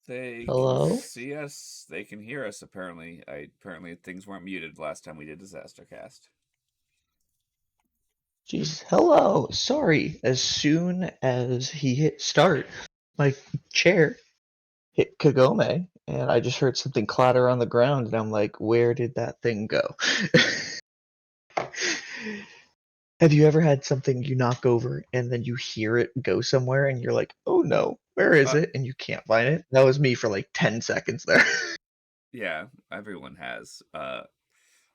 They can Hello? see us. They can hear us. Apparently things weren't muted last time we did DisasterCast. Jeez, hello. Sorry. As soon as he hit start, my chair hit Kagome, and I just heard something clatter on the ground, and I'm like, where did that thing go? Have you ever had something you knock over and then you hear it go somewhere and you're like, oh no, where is Uh, it? And you can't find it? That was me for like 10 seconds there. yeah, everyone has.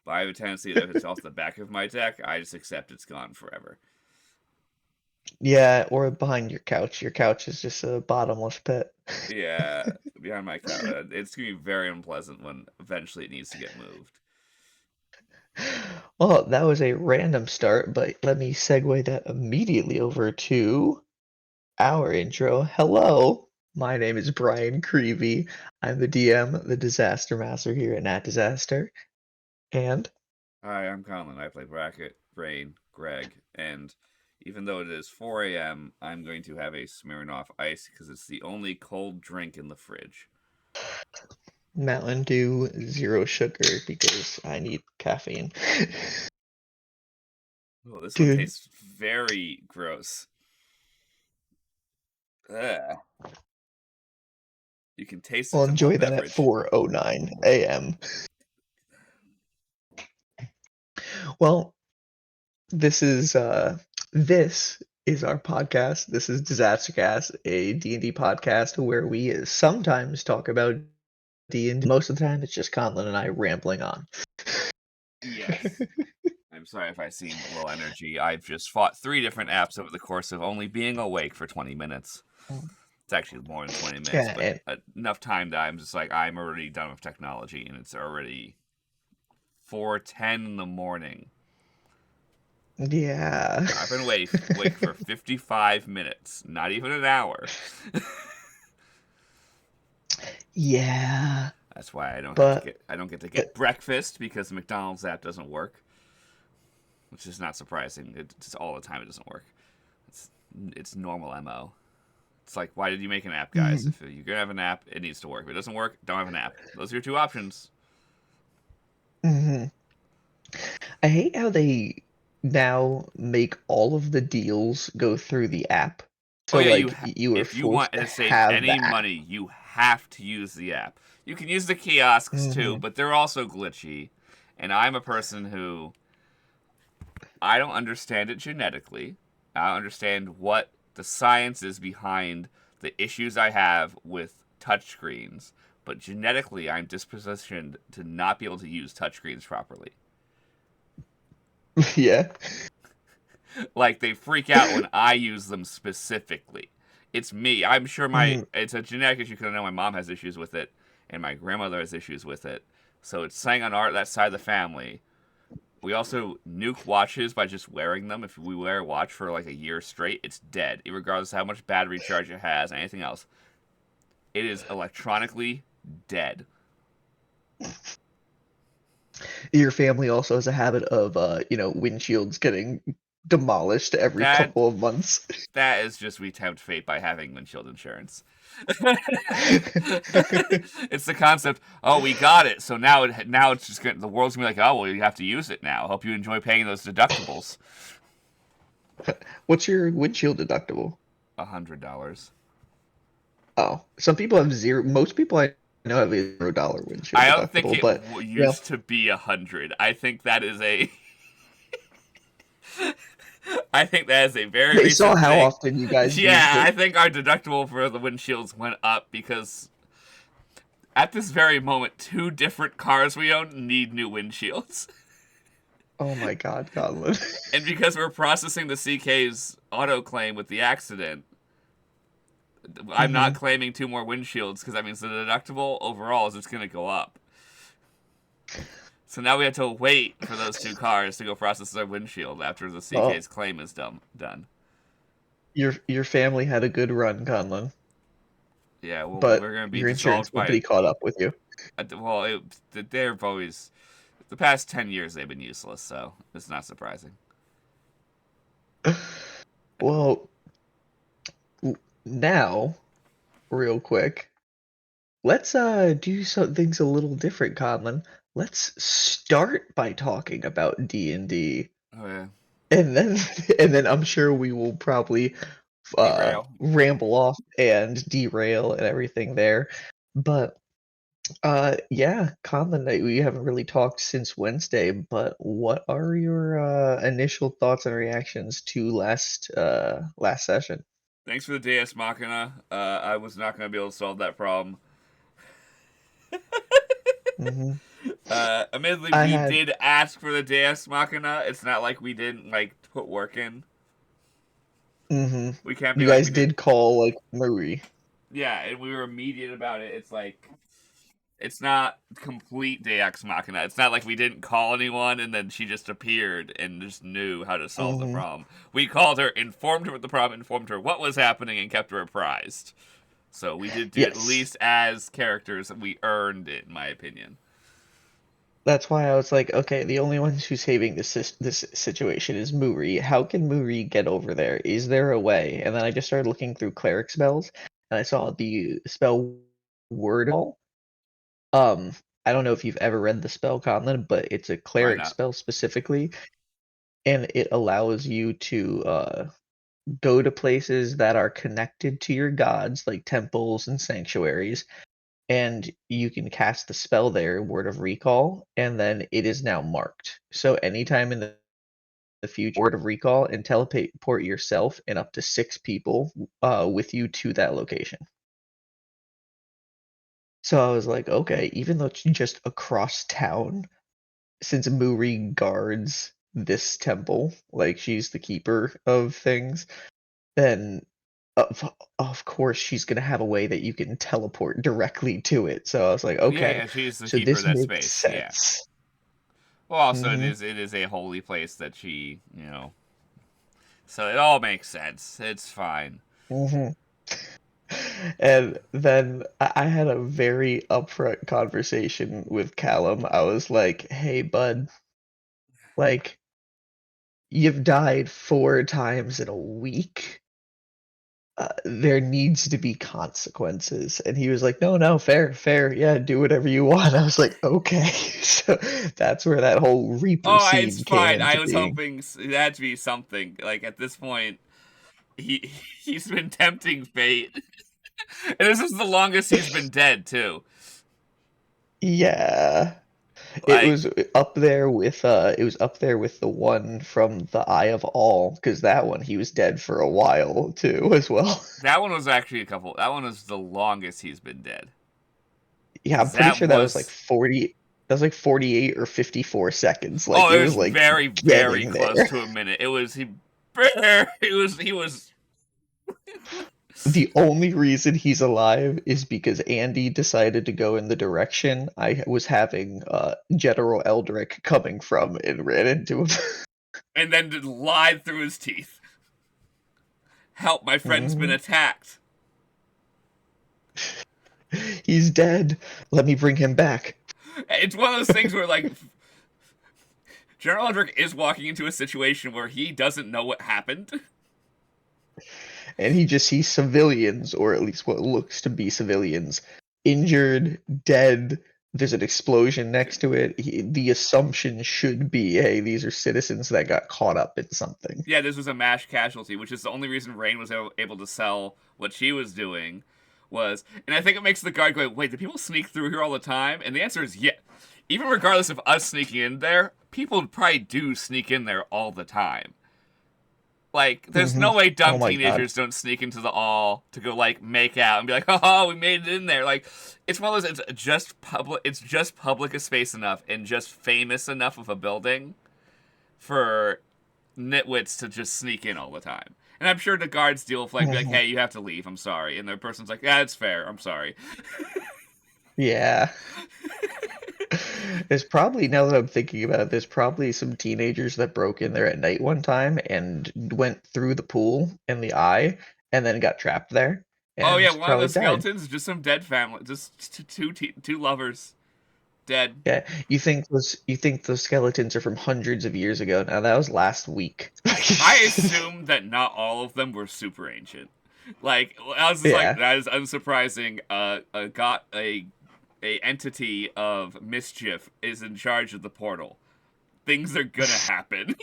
But I have a tendency that if it's off the back of my deck, I just accept it's gone forever. Yeah, or behind your couch. Your couch is just a bottomless pit. Yeah, behind my couch. It's gonna be very unpleasant when eventually it needs to get moved. Well, that was a random start, but let me segue that immediately over to our intro. Hello, my name is Brian Creevy. I'm the DM, the Disaster Master here at Nat Disaster. And Hi, I'm Conlan. I play Bracket, Rainn, Greg, and even though it is 4 a.m., I'm going to have a Smirnoff Ice because it's the only cold drink in the fridge. Mountain Dew, zero sugar because I need caffeine. Oh, this one Dude, tastes very gross. Ugh. You can taste well, it's a malt enjoy that at beverage. 4:09 a.m. Well, this is our podcast. This is DisasterCast, a D&D podcast where we sometimes talk about D&D. Most of the time, it's just Conlon and I rambling on. Yes. I'm sorry if I seem low energy. I've just fought 3 different apps over the course of only being awake for 20 minutes. It's actually more than 20 minutes, Yeah, but and enough time that I'm just like, I'm already done with technology, and it's already 4:10 in the morning. yeah, I've been awake for 55 minutes, not even an hour. yeah, That's why but I don't get to uh, get breakfast because the McDonald's app doesn't work, which is not surprising. It's all the time it doesn't work. It's it's normal MO. It's like, why did you make an app, guys? mhm, If you're gonna have an app, it needs to work. If it doesn't work, don't have an app. Those are your two options. mhm. I hate how they now make all of the deals go through the app. Oh So yeah, like you are if you want forced to to save have the any app. money, you have to use the app. You can use the kiosks too, Hmm. but they're also glitchy. And I'm a person who I don't understand it genetically. I don't understand what the science is behind the issues I have with touchscreens. But genetically, I'm dispositioned to not be able to use touchscreens properly. Yeah. Like they freak out when I use them specifically. It's me. I'm sure my Mhm. it's a genetic issue because I know my mom has issues with it and my grandmother has issues with it. So it's saying on our that side of the family. We also nuke watches by just wearing them. If we wear a watch for like a year straight, it's dead, regardless of how much battery charge it has, anything else. It is electronically dead. Your family also has a habit of windshields getting demolished every That couple of months. that is just we tempt fate by having windshield insurance. It's the concept. Oh, we got it. So now it's just the world's gonna be like, oh well, you have to use it now. Hope you enjoy paying those deductibles. What's your windshield deductible? $100. Oh, some people have zero. Most people I know have a $0 windshield I don't think deductible, it but used to be 100. I think that is a I think that is a very they saw recent how thing. often you guys used Yeah, I it. think our deductible for the windshields went up because at this very moment, 2 different cars we own need new windshields. Oh my God, Conlon. And because we're processing the CK's auto claim with the accident, I'm not Hmm. claiming 2 more windshields because that means the deductible overall is just going to go up. So now we have to wait for those 2 cars to go process their windshield after the Well, CK's claim is done. your family had a good run, Conlon, Yeah, well, but we're going to be your insurance dissolved by. company caught up with you. Well, they're always the past 10 years they've been useless, so it's not surprising. Well, now, real quick. let's do some things a little different, Conlan. Let's start by talking about D&D, Oh yeah, and then and then I'm sure we will probably derail. ramble off and derail and everything there. But yeah, Conlan, we haven't really talked since Wednesday, but what are your initial thoughts and reactions to last session? Thanks for the Deus Machina. I was not going to be able to solve that problem. Hmm. Admittedly, I we had did ask for the Deus Machina. It's not like we didn't like put work in. hmm We can't be You like guys we did. did call like Marie. Yeah, and we were immediate about it. It's like it's not complete Deus Machina. It's not like we didn't call anyone and then she just appeared and just knew how to solve the Hmm. problem. We called her, informed her of the problem, informed her what was happening, and kept her apprised. So we did do at Yes. least as characters. We earned it, in my opinion. That's why I was like, okay, the only one who's saving this situation is Muri. How can Muri get over there? Is there a way? And then I just started looking through cleric spells, and I saw the spell Word All. Um, I don't know if you've ever read the spell, Conlon, but it's a Why cleric not? spell specifically, and it allows you to go to places that are connected to your gods, like temples and sanctuaries, and you can cast the spell there, Word of Recall, and then it is now marked. So anytime in the future, Word of Recall and teleport yourself and up to 6 people with you to that location. So I was like, okay, even though it's just across town, since Muri guards this temple, like she's the keeper of things, then of course she's gonna have a way that you can teleport directly to it. So I was like, Yeah, okay, yeah, she's the so keeper of this that makes space. Yeah. sense. Well, also Hmm. it is a holy place that so it all makes sense. It's fine. Hmm. And then I had a very upfront conversation with Callum. I was like, hey, bud, like, you've died 4 times in a week. There needs to be consequences. And he was like, no, no, fair, fair. Yeah, do whatever you want. I was like, okay. So that's where that whole Reaper Oh, it's scene came fine. I into was being. hoping that to be something. Like at this point, he he's been tempting fate, and this is the longest he's been dead too. Yeah. It Like was up there with the one from the Eye of All, because that one he was dead for a while too as well. that one was actually a couple. That one was the longest he's been dead Yeah, I'm because pretty that sure that was like was 40, that was like 48 or 54 seconds. Like oh, it it was was like very very getting close there. to a minute. It was he was The only reason he's alive is because Andy decided to go in the direction I was having General Eldrick coming from and ran into him. and then lied through his teeth. Help! My friend's been Mhm. attacked. He's dead. Let me bring him back. It's one of those things where like General Eldrick is walking into a situation where he doesn't know what happened. And he just sees civilians, or at least what looks to be civilians, injured, dead. There's an explosion next to it. The assumption should be, hey, these are citizens that got caught up in something. Yeah, this was a mass casualty, which is the only reason Rainn was able to sell what she was doing. And I think it makes the guard go, wait, do people sneak through here all the time? And the answer is yeah. Even regardless of us sneaking in there, people probably do sneak in there all the time. Like, there's Hmm. no way Oh dumb my god. teenagers don't sneak into the all to go like make out and be like, "Oh, we made it in there." Like, it's one of those. It's just public. It's just public space enough and just famous enough of a building for nitwits to just sneak in all the time. And I'm sure the guards deal with like, be like, Hmm. "Hey, you have to leave. I'm sorry," and the person's like, "Yeah, it's fair. I'm sorry." Yeah. There's probably, now that I'm thinking about it, there's probably some teenagers that broke in there at night one time and went through the pool in the eye and then got trapped there Oh yeah, and one of probably the died. skeletons is just some dead family, just two lovers dead. Yeah, you think those skeletons are from hundreds of years ago. Now that was last week. I assume that not all of them were super ancient. Like I was just like Yeah. that is unsurprising. Got a entity of mischief is in charge of the portal. Things are gonna happen.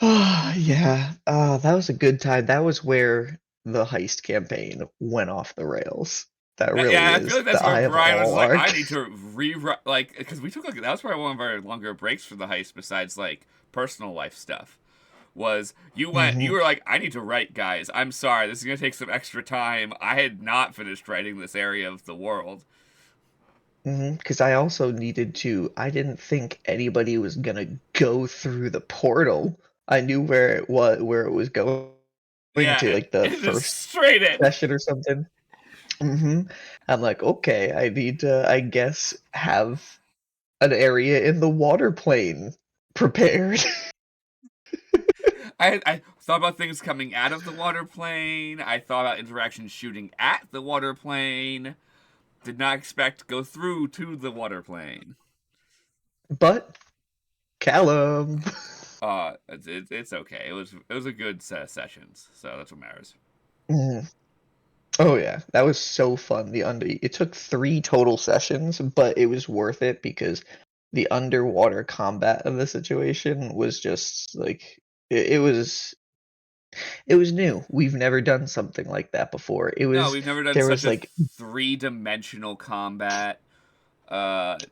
Yeah. That was a good time. That was where the heist campaign went off the rails. That really Yeah, I feel is like that's the where Eye of Bryan was just All like, arc. I need to rewrite, like, because we took like that was probably one of our longer breaks for the heist, besides like personal life stuff. Was you hmm were like, I need to write, guys. I'm sorry, this is gonna take some extra time. I had not finished writing this area of the world. Because I also needed to, I didn't think anybody was gonna go through the portal. I knew where it was going Yeah, to, like the and just first straight in. session or something. hmm I'm like, okay, I need to, I guess, have an area in the water plane prepared. I thought about things coming out of the water plane. I thought about interactions shooting at the water plane. Did not expect to go through to the water plane. But Callum. It's okay. It was a good set of sessions, so that's what matters. Mhm. Oh yeah, that was so fun. It took 3 total sessions, but it was worth it because the underwater combat of the situation was just like it was new. We've never done something like that before. No, we've never done There such was a like three-dimensional combat.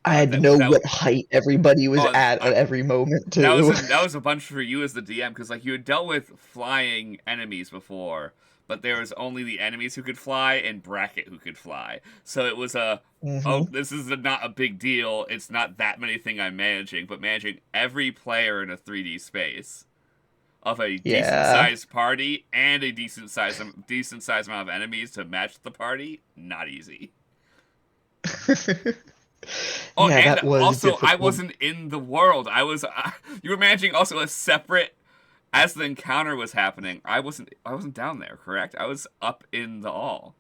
I had to That know without what height everybody was oh, at every moment that was too. a bunch for you as the DM because like you had dealt with flying enemies before, but there was only the enemies who could fly and Bracket who could fly. So it was oh, hmm this is not a big deal. It's not that many thing I'm managing, but managing every player in a 3D space of a decent Yeah. sized party and a decent sized amount of enemies to match the party, not easy. Oh, Yeah, and that was also I difficult. wasn't in the world. You were managing also a separate as the encounter was happening. I wasn't down there, correct? I was up in the all.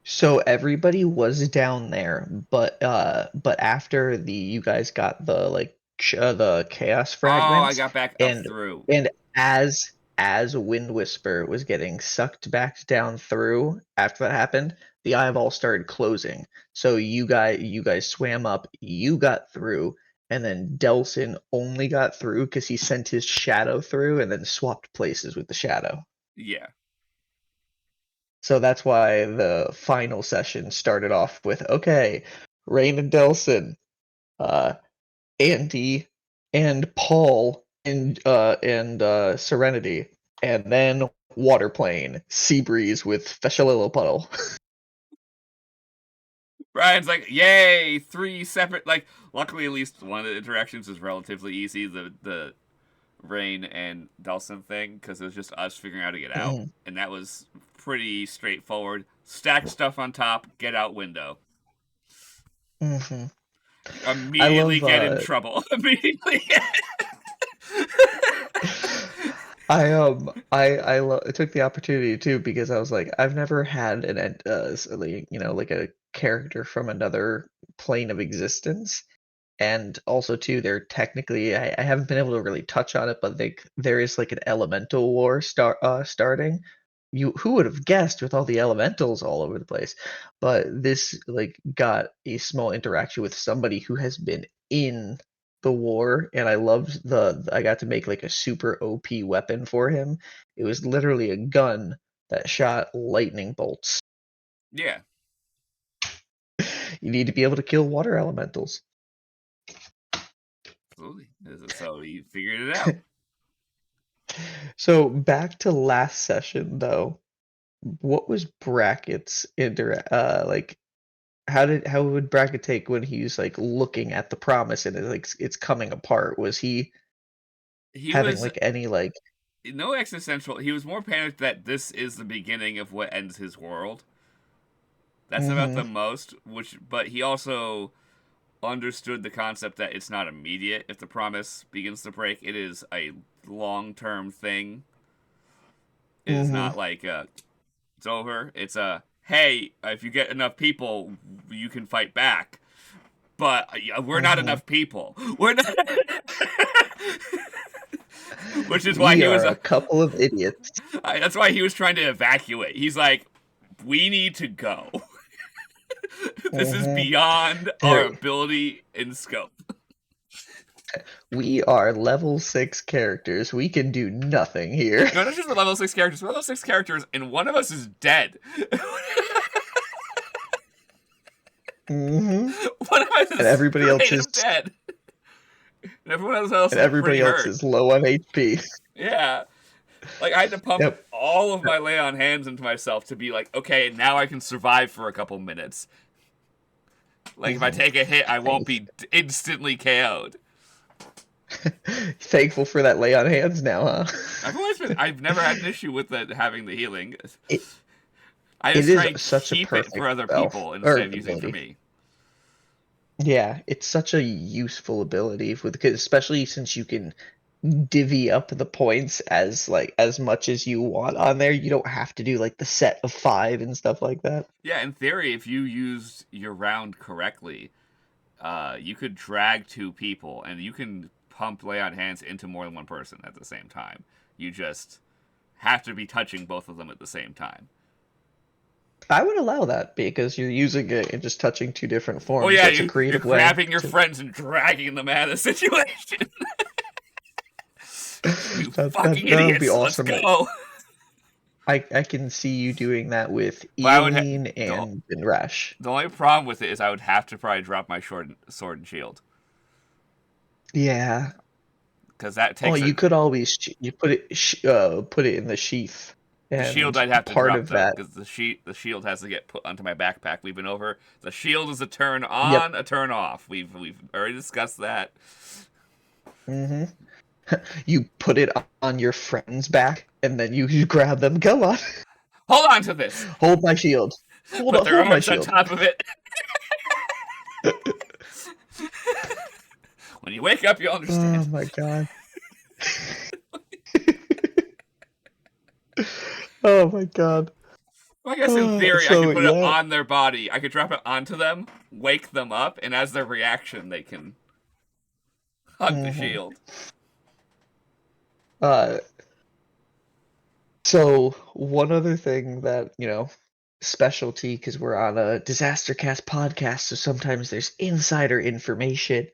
So everybody was down there, but after the you guys got the the chaos Oh, I fragments got back up and through. and as Wind Whisper was getting sucked back down through after that happened, the Eye of All started closing. So you guys swam up, you got through, and then Delson only got through because he sent his shadow through and then swapped places with the shadow. Yeah. So that's why the final session started off with, okay, Rainn and Delson, uh, Andy and Paul and Serenity, and then Waterplane, Seabreeze with Feshalilopudle. Brian's like, yay, three separate like luckily at least one of the interactions was relatively easy, the Rainn and Dawson thing, because it was just us figuring out how to get out. mm And that was pretty straightforward. Stack stuff on top, get out window. hmm I Immediately love get in trouble. Immediately. I took the opportunity too because I was like I've never had like a character from another plane of existence. And also too, they're technically I haven't been able to really touch on it, but there is like an elemental war starting. Who would have guessed with all the elementals all over the place? But this like got a small interaction with somebody who has been in the war, and I got to make like a super OP weapon for him. It was literally a gun that shot lightning bolts. Yeah, You need to be able to kill water elementals. absolutely. So he figured it out. So back to last session though. What was Bracket's like how would Bracket take when he's like looking at the promise and it's coming apart? Was he He having was like any like no existential. He was more panicked that this is the beginning of what ends his world. That's about mm-hmm, the most. But he also understood the concept that it's not immediate. If the promise begins to break, it is a long-term thing. It is mm-hmm, not like it's over. It's a hey, if you get enough people, you can fight back. But we're not mm-hmm. enough people. We're not. Which is why We he was are a couple of idiots. that's why he was trying to evacuate. He's like, we need to go. This is Mm-hmm. beyond our ability and scope. We are level 6 characters. We can do nothing here. No, not just the level 6 characters. We're level 6 characters, and one of us is dead. Mm-hmm. One of us is And everybody else is dead. And everyone else and is everybody pretty else hurt. is low on HP. Yeah. Like, I had to pump Yep. all of my lay on hands into myself to be like, okay, now I can survive for a couple minutes. Like, if I take a hit, I won't be instantly KO'd. Thankful for that lay on hands now, huh? I've never had an issue with having the healing. I It just is try and such a keep it perfect for other spell, people or instead of using it for ability. me. Yeah, it's such a useful ability especially since you can divvy up the points as much as you want on there. You don't have to do like the set of 5 and stuff like that. Yeah, in theory, if you used your round correctly, you could drag 2 people, and you can pump lay on hands into more than one person at the same time. You just have to be touching both of them at the same time. I would allow that because you're using it and just touching 2 different forms. Oh yeah, That's a creative you're way. grabbing your friends and dragging them out of the situation. You fucking idiots! Would be awesome. Let's go. I can see you doing that with But Eileen and Rash. The only problem with it is I would have to probably drop my sword and shield. Yeah. Because that takes. You could always put it in the sheath. The shield I'd have to drop though, because the shield has to get put onto my backpack. We've been over. The shield is a turn on, a turn off. We've already discussed that. Mm-hmm. You put it on your friend's back, and then you grab them. Come on. Hold on to this. Hold my shield. Put their arms on top of it. When you wake up, you'll understand. Oh my god. Oh my god. Well, I guess in theory, I could put it on their body. I could drop it onto them, wake them up, and as their reaction, they can hug the shield. So one other thing that, specialty, because we're on a DisasterCast podcast, so sometimes there's insider information.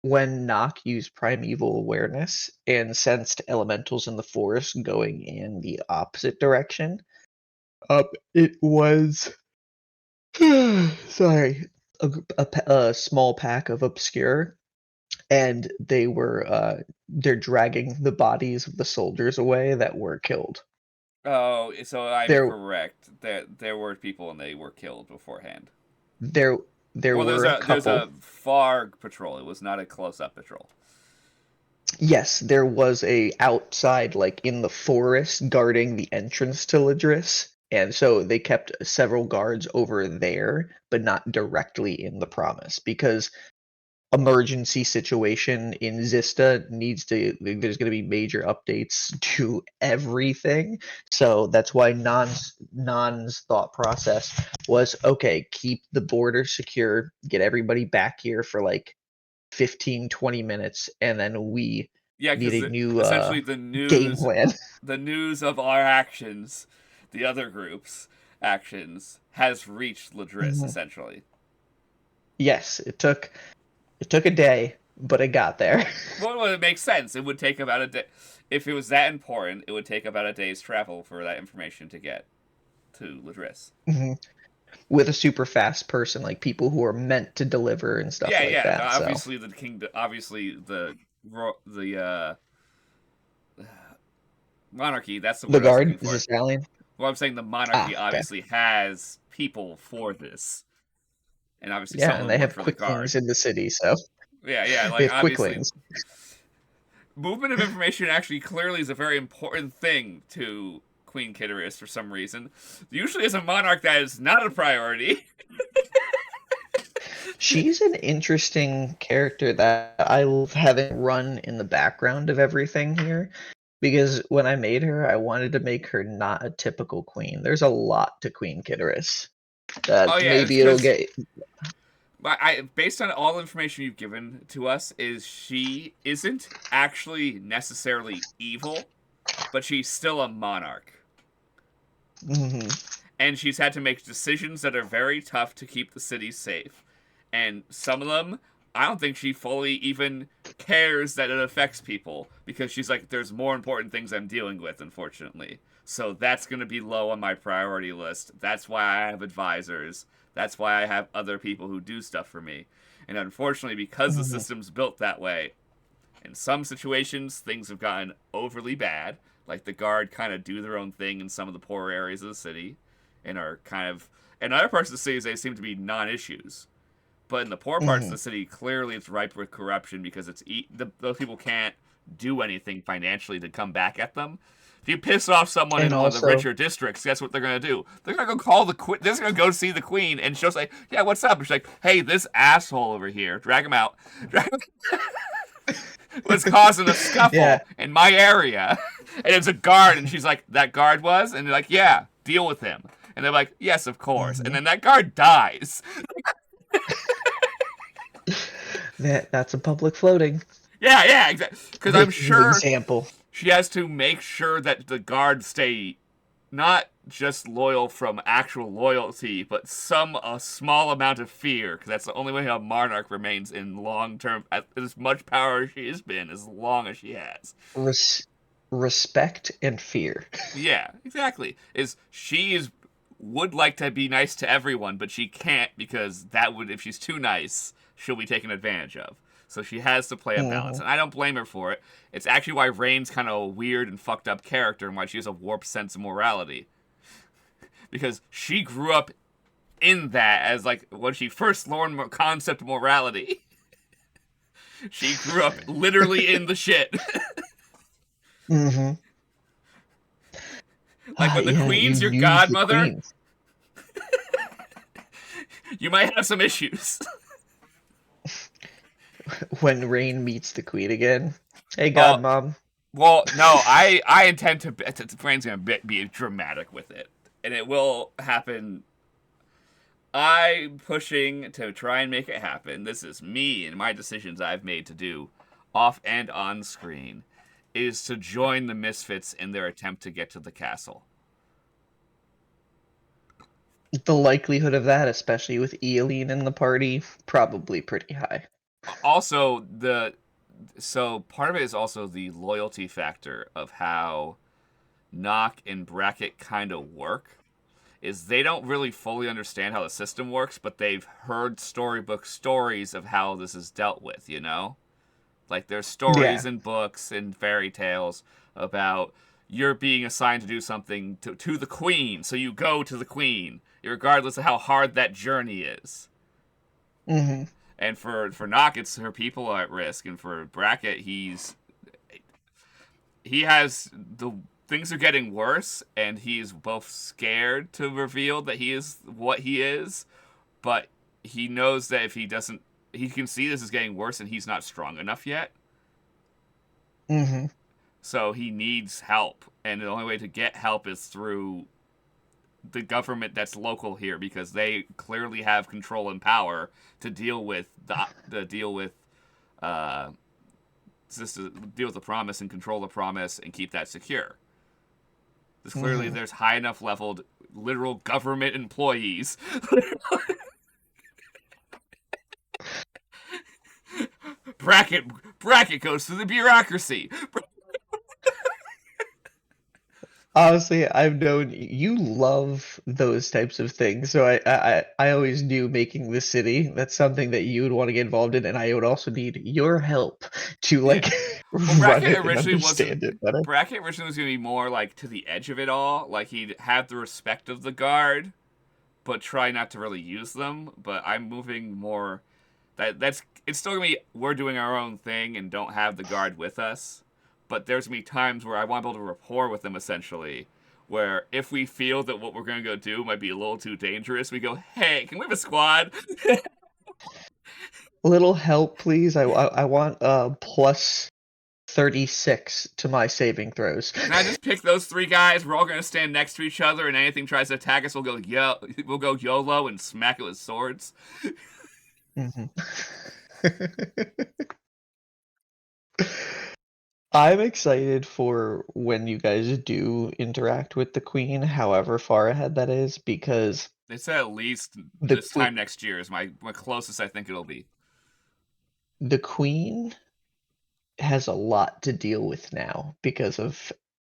When Nock used Primeval Awareness and sensed elementals in the forest going in the opposite direction, it was sorry, a small pack of Obscure, and they're dragging the bodies of the soldiers away that were killed. Oh, so I'm correct. There were people and they were killed beforehand. There were a couple. There's a far patrol. It was not a close-up patrol. Yes, there was a outside, like in the forest, guarding the entrance to Ladris, and so they kept several guards over there, but not directly in the Promise, because emergency situation in Zista there's going to be major updates to everything. So that's why Non's thought process was, okay, keep the border secure, get everybody back here for like 15-20 minutes, and then we need a new essentially the news, game plan. The news of our actions, the other group's actions, has reached Ladris, essentially. Yes, it took a day, but it got there. Well, it makes sense. It would take about a day. If it was that important, it would take about a day's travel for that information to get to Ladris. Mm-hmm. With a super fast person, like people who are meant to deliver and stuff like that. Yeah, obviously the kingdom, obviously the monarchy. That's the word. The guard is this alien. Well, I'm saying the monarchy obviously has people for this. And obviously, and they have quicklings in the city, so yeah, like they have obviously, quicklings. Movement of information actually clearly is a very important thing to Queen Kitteris for some reason. Usually, as a monarch, that is not a priority. She's an interesting character that I love having run in the background of everything here, because when I made her, I wanted to make her not a typical queen. There's a lot to Queen Kitteris. Maybe it'll get. based on all the information you've given to us, is she isn't actually necessarily evil, but she's still a monarch. Hmm. And she's had to make decisions that are very tough to keep the city safe. And some of them, I don't think she fully even cares that it affects people, because she's like, there's more important things I'm dealing with, unfortunately. So that's going to be low on my priority list. That's why I have advisors. That's why I have other people who do stuff for me. And unfortunately, because the Hmm. system's built that way, in some situations, things have gotten overly bad. Like the guard kind of do their own thing in some of the poorer areas of the city, and are kind of. In other parts of the cities, they seem to be non-issues. But in the poor parts of Hmm. the city, clearly it's ripe with corruption because those people can't do anything financially to come back at them. If you piss off someone And in one of the also, richer districts, guess what they're gonna do? They're gonna go call the queen. They're gonna go see the queen, and she'll say, "Yeah, what's up?" And she's like, "Hey, this asshole over here, drag him out, was causing a yeah. scuffle in my area," and it's a guard, and she's like, "That guard was," and they're like, "Yeah, deal with him," and they're like, "Yes, of course," and Hmm. then that guard dies. That's a public floating. Yeah, exactly. Because I'm This is an sure example. she has to make sure that the guards stay not just loyal from actual loyalty, but a small amount of fear, because that's the only way a monarch remains in long term, as much power as she has been, as long as she has. Res- Respect and fear. Yeah, exactly. Would like to be nice to everyone, but she can't, because that would, if she's too nice, she'll be taken advantage of. So she has to play a balance, Hmm. and I don't blame her for it. It's actually why Rainn's kind of a weird and fucked up character, and why she has a warped sense of morality, because she grew up in that as like when she first learned concept of morality. She grew up literally in the shit. Hmm. Like when the Yeah, you queen's your use the godmother, queens. you might have some issues. When Rain meets the queen again. Hey, Oh, God, Mom. well, no, I intend to. Brain's gonna be dramatic with it, and it will happen. I'm pushing to try and make it happen. This is me and my decisions I've made to do, off and on screen, is to join the Misfits in their attempt to get to the castle. The likelihood of that, especially with Eileen in the party, probably pretty high. Also, part of it is also the loyalty factor of how Knock and Bracket kind of work. Is they don't really fully understand how the system works, but they've heard storybook stories of how this is dealt with, you know? Like there's Yeah. stories and books and fairy tales about you're being assigned to do something to the queen, so you go to the queen, regardless of how hard that journey is. Hmm. And for Knock, it's her people are at risk, and for Bracket, he has the things are getting worse, and he's both scared to reveal that he is what he is, but he knows that if he doesn't, he can see this is getting worse, and he's not strong enough yet. Hmm. So he needs help, and the only way to get help is through the government that's local here, because they clearly have control and power to deal with the deal with uh just to deal with the promise and control the promise and keep that secure. Because clearly Hmm. there's high enough leveled literal government employees. bracket bracket goes through the bureaucracy. Honestly, I've known you love those types of things, so I always knew making the city. That's something that you would want to get involved in, and I would also need your help to Yeah. like Well, run it and understand it better. Bracket originally was gonna be more like to the edge of it all. Like he'd have the respect of the guard, but try not to really use them. But I'm moving more. That's it's still gonna be we're doing our own thing and don't have the guard with us. But there's gonna be times where I want to be able to rapport with them essentially. Where if we feel that what we're gonna go do might be a little too dangerous, we go, "Hey, can we have a squad?" Little help, please. I want plus 36 to my saving throws. Can I just pick those three guys? We're all gonna stand next to each other, and anything tries to attack us, we'll go YOLO and smack it with swords. Mhm. I'm excited for when you guys do interact with the queen, however far ahead that is, because They said at least the this queen time next year is my closest I think it'll be. the queen has a lot to deal with now because of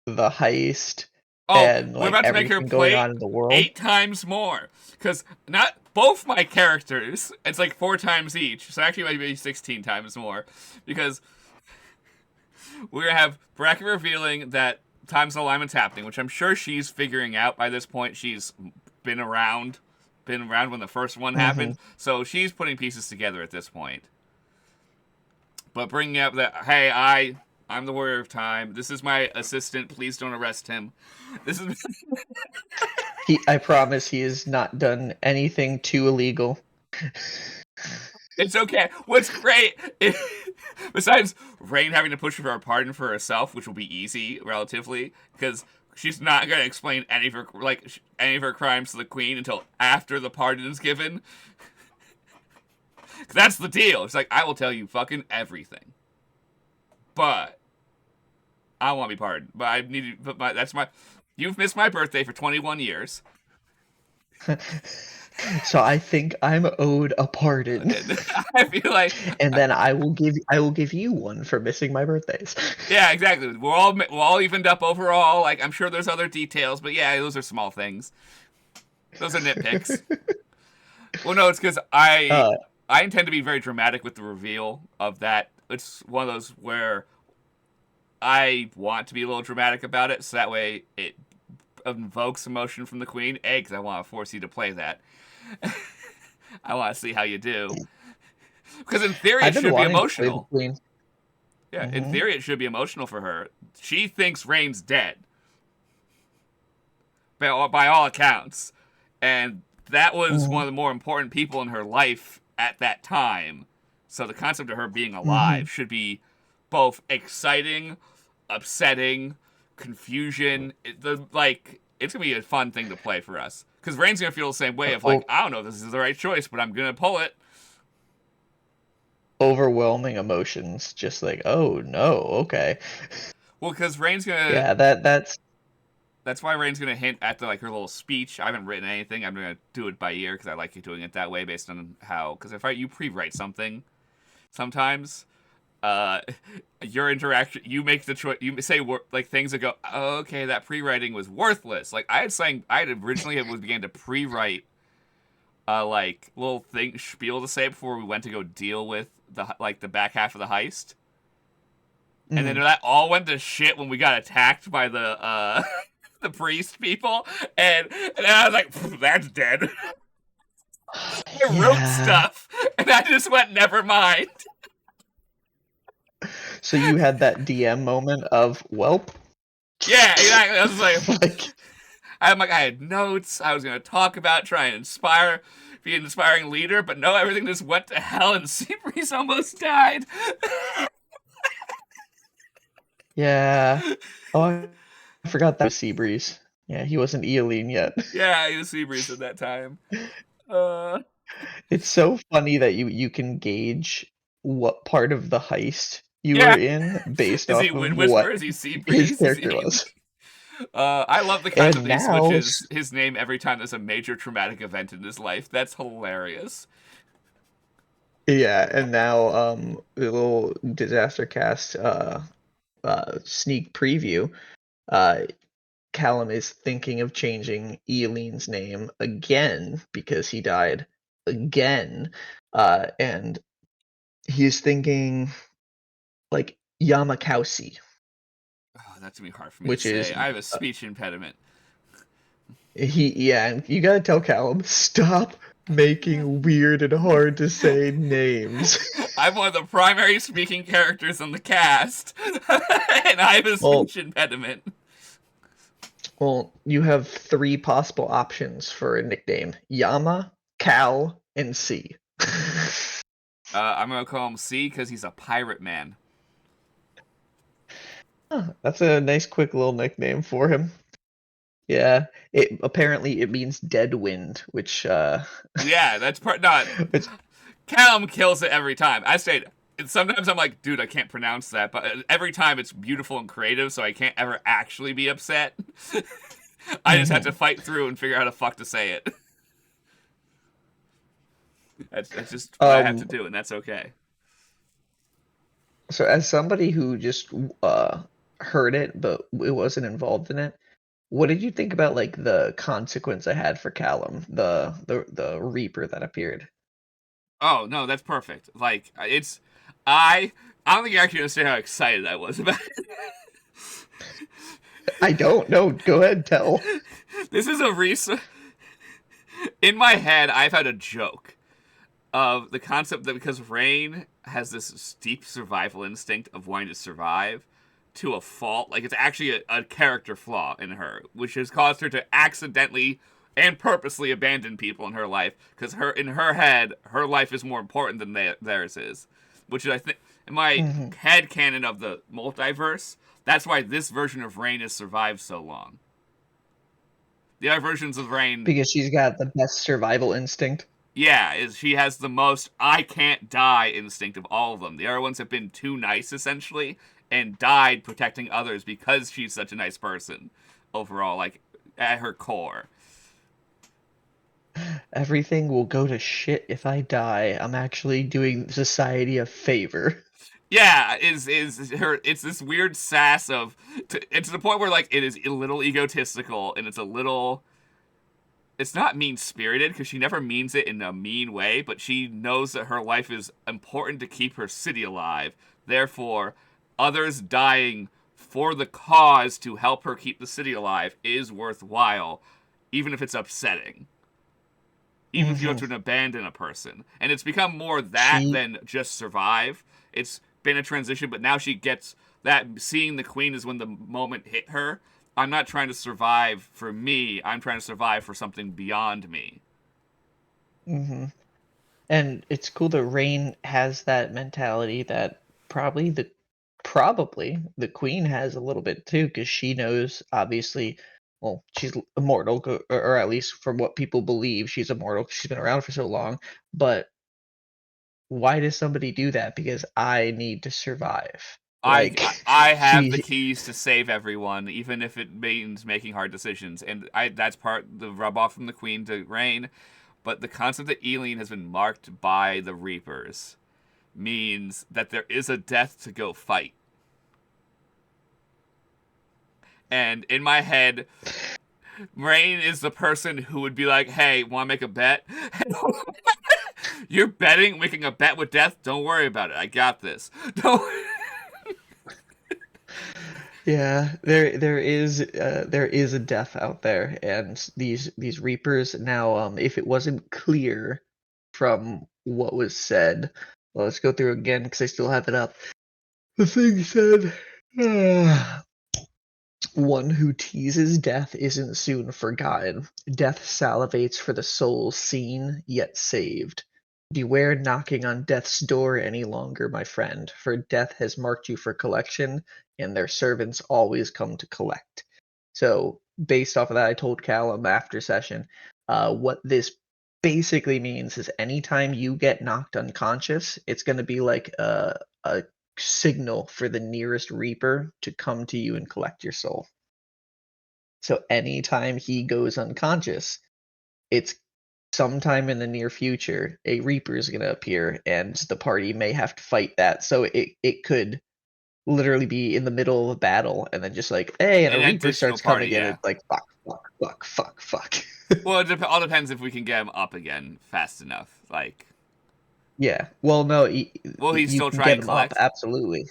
the heist Oh, and we're like about to make her everything going play on in the world. 8 times more. Because not both my characters, it's like 4 times each. So actually, it might be 16 times more. Because we're going to have Bracket revealing that times alignment's happening, which I'm sure she's figuring out by this point. She's been around, when the first one Hmm. happened. So she's putting pieces together at this point. But bringing up that, hey, I'm the warrior of time. This is my assistant. Please don't arrest him. This is I promise he has not done anything too illegal. It's okay. What's great, besides Rainn having to push for a pardon for herself, which will be easy relatively, because she's not gonna explain any of her crimes to the queen until after the pardon is given. That's the deal. It's like, I will tell you fucking everything, but I want to be pardoned. But I need to. But that's my. You've missed my birthday for 21 years. So I think I'm owed a pardon. And I feel like, And then I will give you one for missing my birthdays. yeah, exactly. We're all evened up overall. Like, I'm sure there's other details, but yeah, those are small things. Those are nitpicks. Well, no, it's because I Uh, I intend to be very dramatic with the reveal of that. It's one of those where I want to be a little dramatic about it, so that way it invokes emotion from the queen. A, because I want to force you to play that. I want to see how you do. Because in theory, it I've been should be wanting to play the emotional. queen. Yeah, in Hmm. theory, it should be emotional for her. She thinks Rainn's dead, by all accounts, and that was one Hmm. of the more important people in her life at that time. So the concept of her being Hmm. alive should be both exciting, upsetting, confusion. It's gonna be a fun thing to play for us because Rainn's gonna feel the same way of like, O I don't know if this is the right choice, but I'm gonna pull it. Overwhelming emotions, just like, oh no, okay. Well, because Rainn's gonna Yeah, that's why Rainn's gonna hint at her little speech. I haven't written anything. I'm gonna do it by ear because I like doing it that way based on how. Because if you pre-write something, sometimes uh, your interaction, you make the choice. You say like things that go, oh, okay, that pre-writing was worthless. Like I had originally began to pre-write like little thing spiel to say before we went to go deal with the back half of the heist. And then mm, that all went to shit when we got attacked by the the priest people, and I was like, that's dead. I wrote yeah. stuff, and I just went, never mind. So you had that DM moment of, welp. Yeah, exactly. I was Like, like, I had notes. I was gonna talk about, try and be an inspiring leader, but no, everything just went to hell, and Seabreeze almost died. yeah. Oh, I forgot that was Seabreeze. Yeah, he wasn't Eoline yet. Yeah, he was Seabreeze at that time. Uh, It's so funny that you can gauge what part of the heist you were yeah. in based Is he off Wind of Whisperer? what Is he his Seabreeze? Is character he? was. I love the concept And that he now, switches his name every time there's a major traumatic event in his life. That's hilarious. yeah, and now the little disaster cast sneak preview, uh Callum is thinking of changing Eileen's name again because he died again. And he's thinking like Yamakausi, Oh, that's gonna be hard for me to which is say. I have a speech impediment. yeah, and you gotta tell Callum, stop making weird and hard to say names. I'm one of the primary speaking characters in the cast, and I have a Well, speech impediment. well, you have three possible options for a nickname: Yama, Cal, and C. I'm gonna call him C because he's a pirate man. Huh, that's a nice, quick little nickname for him. Yeah, it apparently it means dead wind, which Yeah, that's part not. which Callum kills it every time. I say sometimes I'm like, dude, I can't pronounce that, but every time it's beautiful and creative, so I can't ever actually be upset. I just have to Mhm. fight through and figure out how the fuck to say it. That's just what I have to Um, do, and that's okay. so as somebody who just uh heard it but it wasn't involved in it, what did you think about like the consequence I had for Callum, the Reaper that appeared? Oh no, that's perfect. Like it's I I don't think you actually understand how excited I was about it. I don't know. Go ahead, tell. This is a reason. In my head, I've had a joke of the concept that because Rainn has this deep survival instinct of wanting to survive to a fault, like it's actually a character flaw in her, which has caused her to accidentally and purposely abandon people in her life because her in her head, her life is more important than theirs is, which is I think in my Hmm. head canon of the multiverse. That's why this version of Rainn has survived so long. The other versions of Rainn, Because she's got the best survival instinct. yeah, is she has the most I can't die instinct of all of them. The other ones have been too nice essentially and died protecting others because she's such a nice person overall, like at her core. Everything will go to shit if I die. I'm actually doing society a favor. Yeah, is her? It's this weird sass of. It's to the point where like it is a little egotistical and it's a little. It's not mean spirited because she never means it in a mean way, but she knows that her life is important to keep her city alive. Therefore, others dying for the cause to help her keep the city alive is worthwhile, even if it's upsetting. Even if you have Hmm. to abandon a person. And it's become more that She than just survive. It's been a transition, but now she gets that seeing the queen is when the moment hit her. I'm not trying to survive for me, I'm trying to survive for something beyond me. hmm And it's cool that Rain has that mentality that probably the Queen has a little bit too, because she knows obviously, well, she's immortal, or at least from what people believe, she's immortal. 'Cause she's been around for so long. But why does somebody do that? Because I need to survive. Like I have the she, keys to save everyone, even if it means making hard decisions, and I that's part the rub off from the Queen to Rain. But the concept that Eileen has been marked by the Reapers means that there is a death to go fight. And in my head, Rain is the person who would be like, "Hey, want to make a bet? You're betting, making a bet with death. Don't worry about it. I got this. Don't." yeah, there is a death out there, and these Reapers now, if it wasn't clear from what was said, well, let's go through again because I still have it up. The thing said, one who teases death isn't soon forgotten. Death salivates for the soul seen yet saved. Beware knocking on death's door any longer, my friend, for death has marked you for collection, and their servants always come to collect. So, based off of that, I told Callum after session, what this basically means is anytime you get knocked unconscious, it's going to be like a signal for the nearest Reaper to come to you and collect your soul. So anytime he goes unconscious, it's sometime in the near future, a Reaper is going to appear, and the party may have to fight that. So it could literally be in the middle of a battle, and then just like, hey, and a An Reaper additional starts party, coming in, yeah. it's like fuck, fuck, fuck, fuck, fuck. Well, all depends if we can get him up again fast enough. Like, Yeah. Well, no, will he you still can try get and him up, collect? absolutely.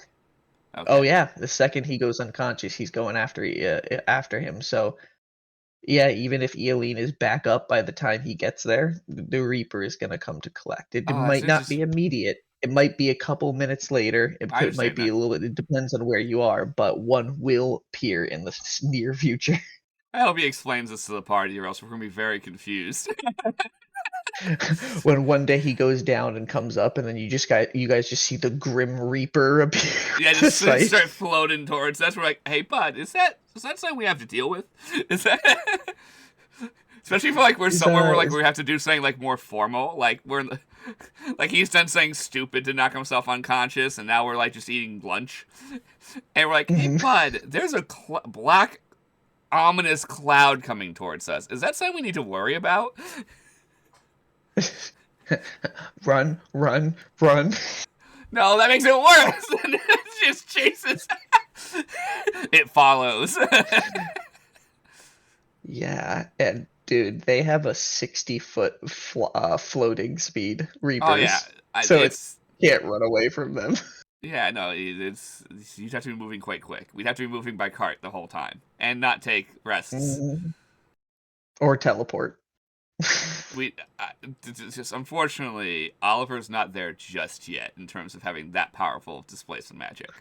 Oh Okay. yeah, the second he goes unconscious, he's going after him. So yeah, even if Eileen is back up by the time he gets there, the Reaper is gonna come to collect. It Oh, it's might not just. be immediate. It might be a couple minutes later. I Might understand be that. a little bit. It depends on where you are, but one will appear in the near future. I hope he explains this to the party, or else we're gonna be very confused. When one day he goes down and comes up, and then you guys just see the Grim Reaper appear Yeah, at the just site. start floating towards. That's where like, hey, bud, is that something we have to deal with? Is that? Especially for like we're Is somewhere where like is we have to do something like more formal. Like we're in the, like he's done something stupid to knock himself unconscious, and now we're like just eating lunch, and we're like, "Hey, mhm. bud, there's a black ominous cloud coming towards us. Is that something we need to worry about?" Run, run, run. No, that makes it worse. It just chases. It follows. Yeah, and dude, they have a 60-foot floating speed, Oh yeah, Reapers, so it it's can't run away from them. yeah, no, it's you'd have to be moving quite quick. We'd have to be moving by cart the whole time and not take rests. Mhm. Or teleport. We it's just unfortunately Oliver's not there just yet in terms of having that powerful displacement magic.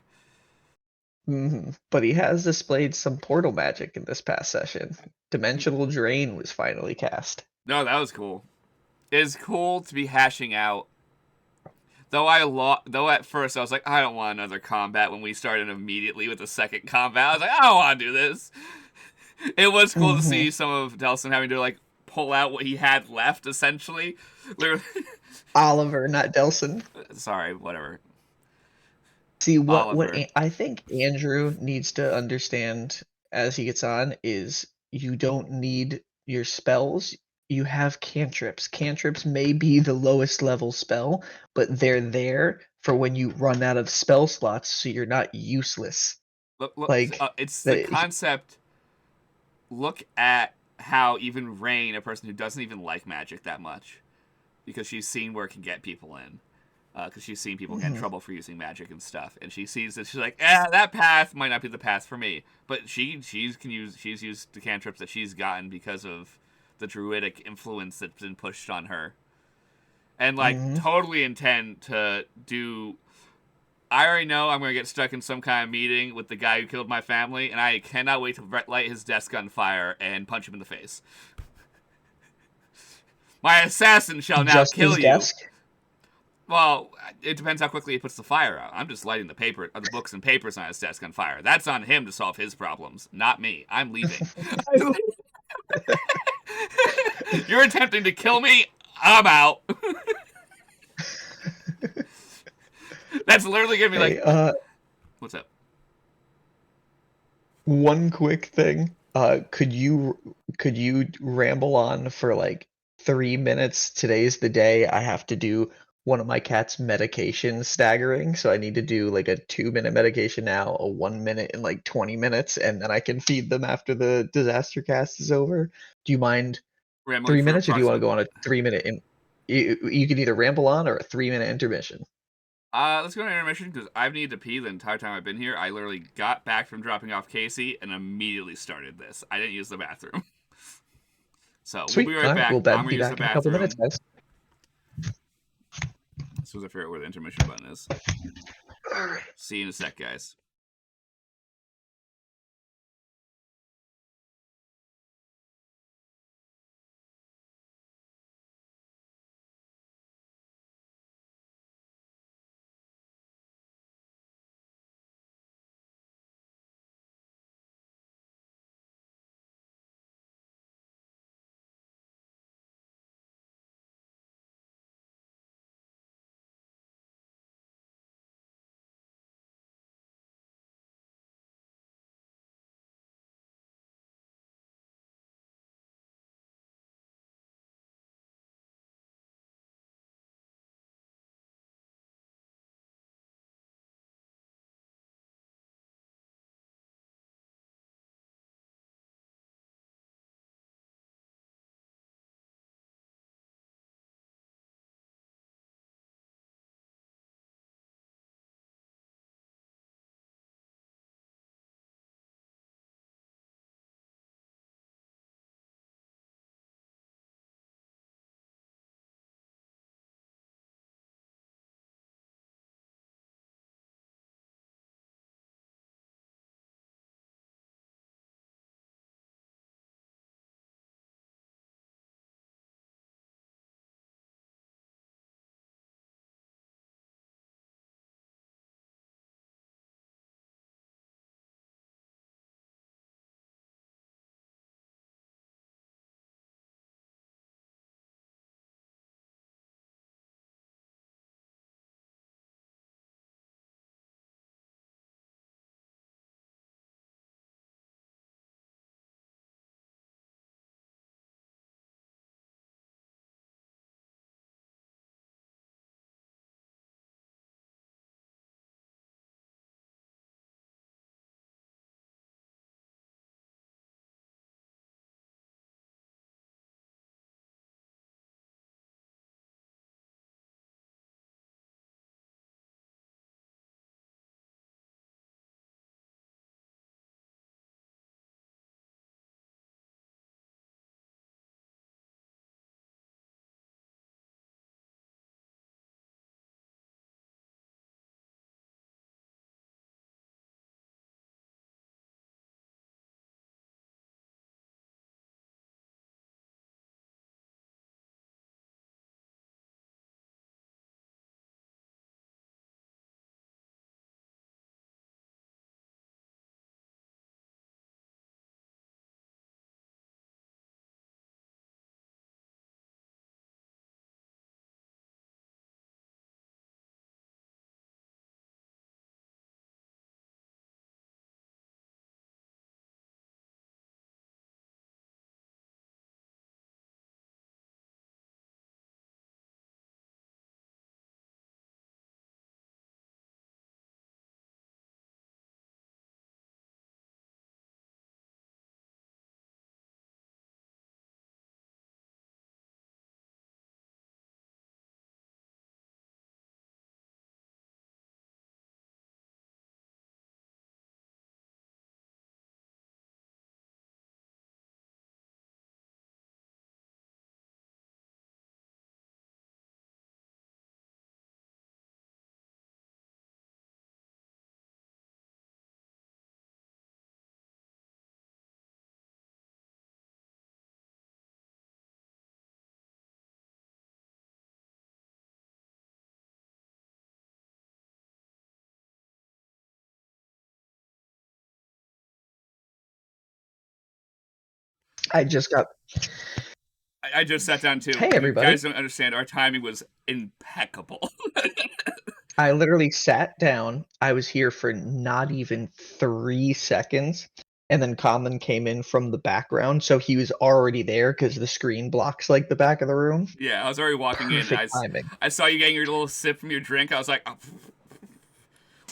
But he has displayed some portal magic in this past session. Dimensional Drain was finally cast. No, that was cool. It's cool to be hashing out. Though at first I was like, I don't want another combat when we started immediately with the second combat. I was like, I don't want to do this. It was cool to hmm see some of Delson having to like pull out what he had left, essentially. Oliver, not Delson. Sorry, whatever. See Oliver. I think Andrew needs to understand as he gets on is you don't need your spells. You have cantrips. Cantrips may be the lowest level spell, but they're there for when you run out of spell slots, so you're not useless. Look, Like it's the the concept. Look at how even Rainn, a person who doesn't even like magic that much, because she's seen where it can get people in, because she's seen people get in Mhm, trouble for using magic and stuff, and she sees that she's like, that path might not be the path for me, but she's used the cantrips that she's gotten because of the druidic influence that's been pushed on her, and like mhm. totally intend to do. I already know I'm going to get stuck in some kind of meeting with the guy who killed my family, and I cannot wait to light his desk on fire and punch him in the face. My assassin shall now Just kill his you. desk. Well, it depends how quickly he puts the fire out. I'm just lighting the books and papers on his desk on fire. That's on him to solve his problems, not me. I'm leaving. You're attempting to kill me. I'm out. That's literally gonna be like, Hey, what's up? one quick thing. Could you ramble on for like 3 minutes? Today's the day I have to do one of my cat's medication staggering, so I need to do like a 2 minute medication now, a 1 minute in like 20 minutes, and then I can feed them after the disaster cast is over. Do you mind Rambling three for minutes, or do you want to approximate. go on a 3 minute in? You can either ramble on or a 3 minute intermission. Let's go to intermission because I've needed to pee the entire time I've been here. I literally got back from dropping off Casey and immediately started this. I didn't use the bathroom. So we'll be Sweet. right All right, back. we'll I'm gonna be use the back in a couple minutes, bathroom guys. as soon as I figure out where the intermission button is. All right. See you in a sec, guys. I just got. I just sat down too. Hey, You everybody. guys don't understand. Our timing was impeccable. I literally sat down. I was here for not even 3 seconds. And then Conlan came in from the background. So he was already there because the screen blocks like the back of the room. Yeah, I was already walking in. Perfect timing. I saw you getting your little sip from your drink. I was like, oh,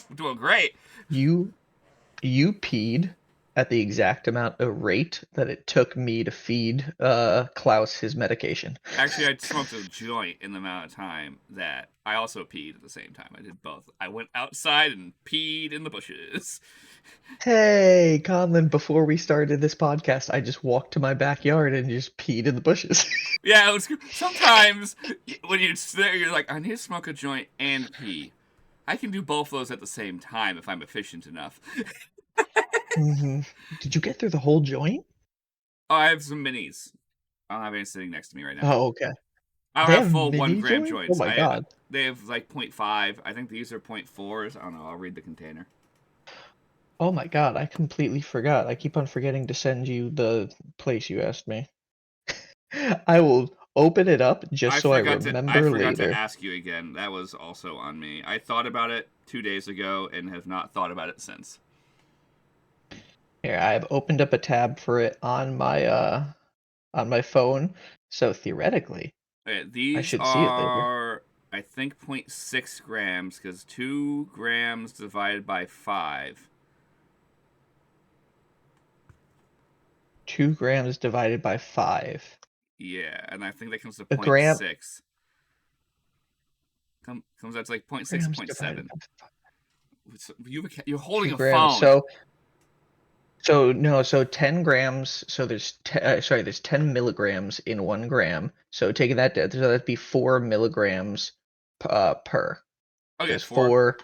I'm doing great. You you peed at the exact amount of rate that it took me to feed Klaus his medication. Actually, I smoked a joint in the amount of time that I also peed at the same time. I did both. I went outside and peed in the bushes. Hey, Conlan, before we started this podcast, I just walked to my backyard and just peed in the bushes. Yeah, it was sometimes when you're there, you're like, I need to smoke a joint and pee. I can do both those at the same time if I'm efficient enough. Did you get through the whole joint? Oh, I have some minis. I don't have any sitting next to me right now. Oh, okay. I don't They have have full 1 mini gram joints? joints. Oh my god. They have like 0.5. I think these are 0.4s. I don't know. I'll read the container. Oh my god, I completely forgot. I keep on forgetting to send you the place you asked me. I will open it up just so I I remember forgot to later. ask you again. That was also on me. I thought about it 2 days ago and have not thought about it since. Here, I've opened up a tab for it on my phone, so theoretically, Okay, I these should see it later. are, I think, 0.6 grams because 2 grams divided by 5. 2 grams divided by 5. Yeah, and I think that comes to A gram 0.6. Comes out to like 0.6, grams divided 0.7. by 5. You're holding 2 a grams. phone. So 10 grams, so there's 10 milligrams in 1 gram. So taking that, so that'd be 4 milligrams per. Okay, Because 4. 4,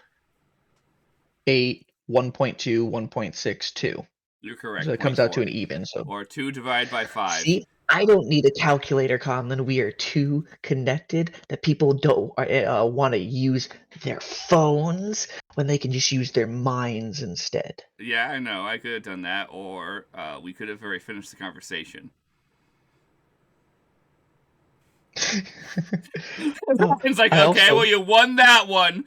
8, 1.2, 1.62. You're So correct. it Point comes out to 4. an even. So Or 2 divided by 5. see, I don't need a calculator, Conlon. We are too connected that people don't want to use their phones when they can just use their minds instead. Yeah, I know. I could have done that, or we could have already finished the conversation. It's like, I okay, also well, you won that one.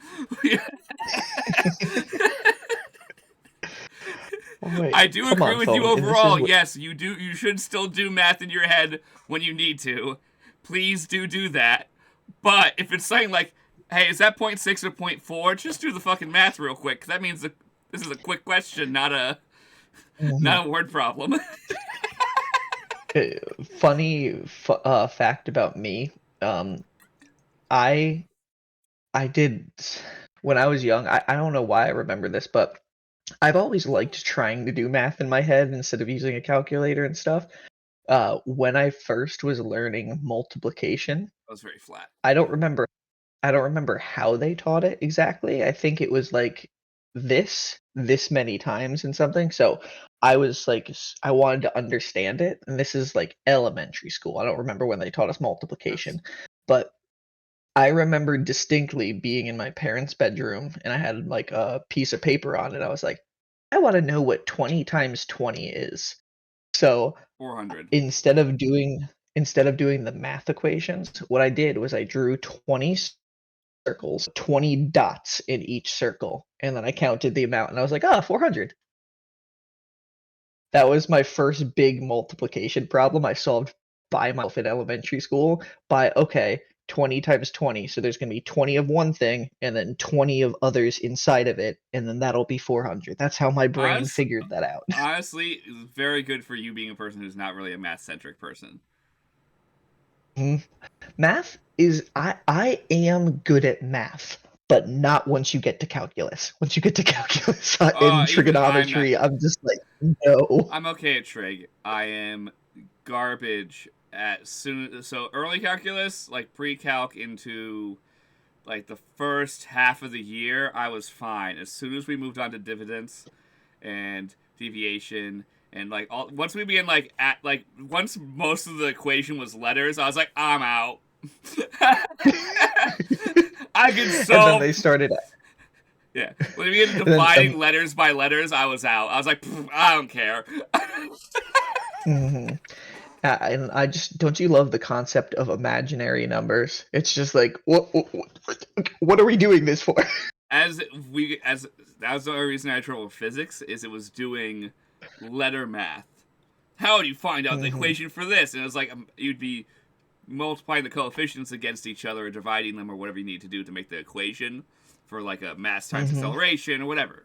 wait, I do come agree on, with you phone. And this is overall. what Yes, you do. You should still do math in your head when you need to. Please do that. But if it's saying like, hey, is that 0.6 or 0.4? Just do the fucking math real quick. 'Cause that means this is a quick question, not a word problem. funny fact about me. I I did when I was young. I don't know why I remember this, but I've always liked trying to do math in my head instead of using a calculator and stuff. When I first was learning multiplication, That was very flat. I don't remember I don't remember how they taught it exactly. I think it was like this many times and something. So I was like I wanted to understand it, and this is like elementary school. I don't remember when they taught us multiplication, but I remember distinctly being in my parents' bedroom and I had like a piece of paper on it. I was like, I want to know what 20 times 20 is. So 400. instead of doing the math equations, what I did was I drew 20 circles, 20 dots in each circle, and then I counted the amount and I was like, 400. That was my first big multiplication problem I solved by myself in elementary school by, okay, 20 times 20. So there's going to be 20 of one thing and then 20 of others inside of it, and then that'll be 400. That's how my brain figured that out. Honestly, it's very good for you being a person who's not really a math-centric person. Math is I am good at math, but not once you get to calculus. Once you get to calculus in Even I'm not. trigonometry, I'm just like, no. I'm okay at trig. I am garbage at so early calculus, like pre-calc into like the first half of the year, I was fine. As soon as we moved on to dividends and deviation and like once we began like at like once most of the equation was letters, I was like, I'm out. I can And then solve. they started. Yeah, when we began And then, dividing letters by letters, I was out. I was like, I don't care. mhm. And I just don't you love the concept of imaginary numbers? It's just like what are we doing this for? As we as That was the only reason I had trouble with physics is it was doing letter math. How do you find out the hmm equation for this? And it was like you'd be multiplying the coefficients against each other or dividing them or whatever you need to do to make the equation for like a mass times hmm acceleration or whatever.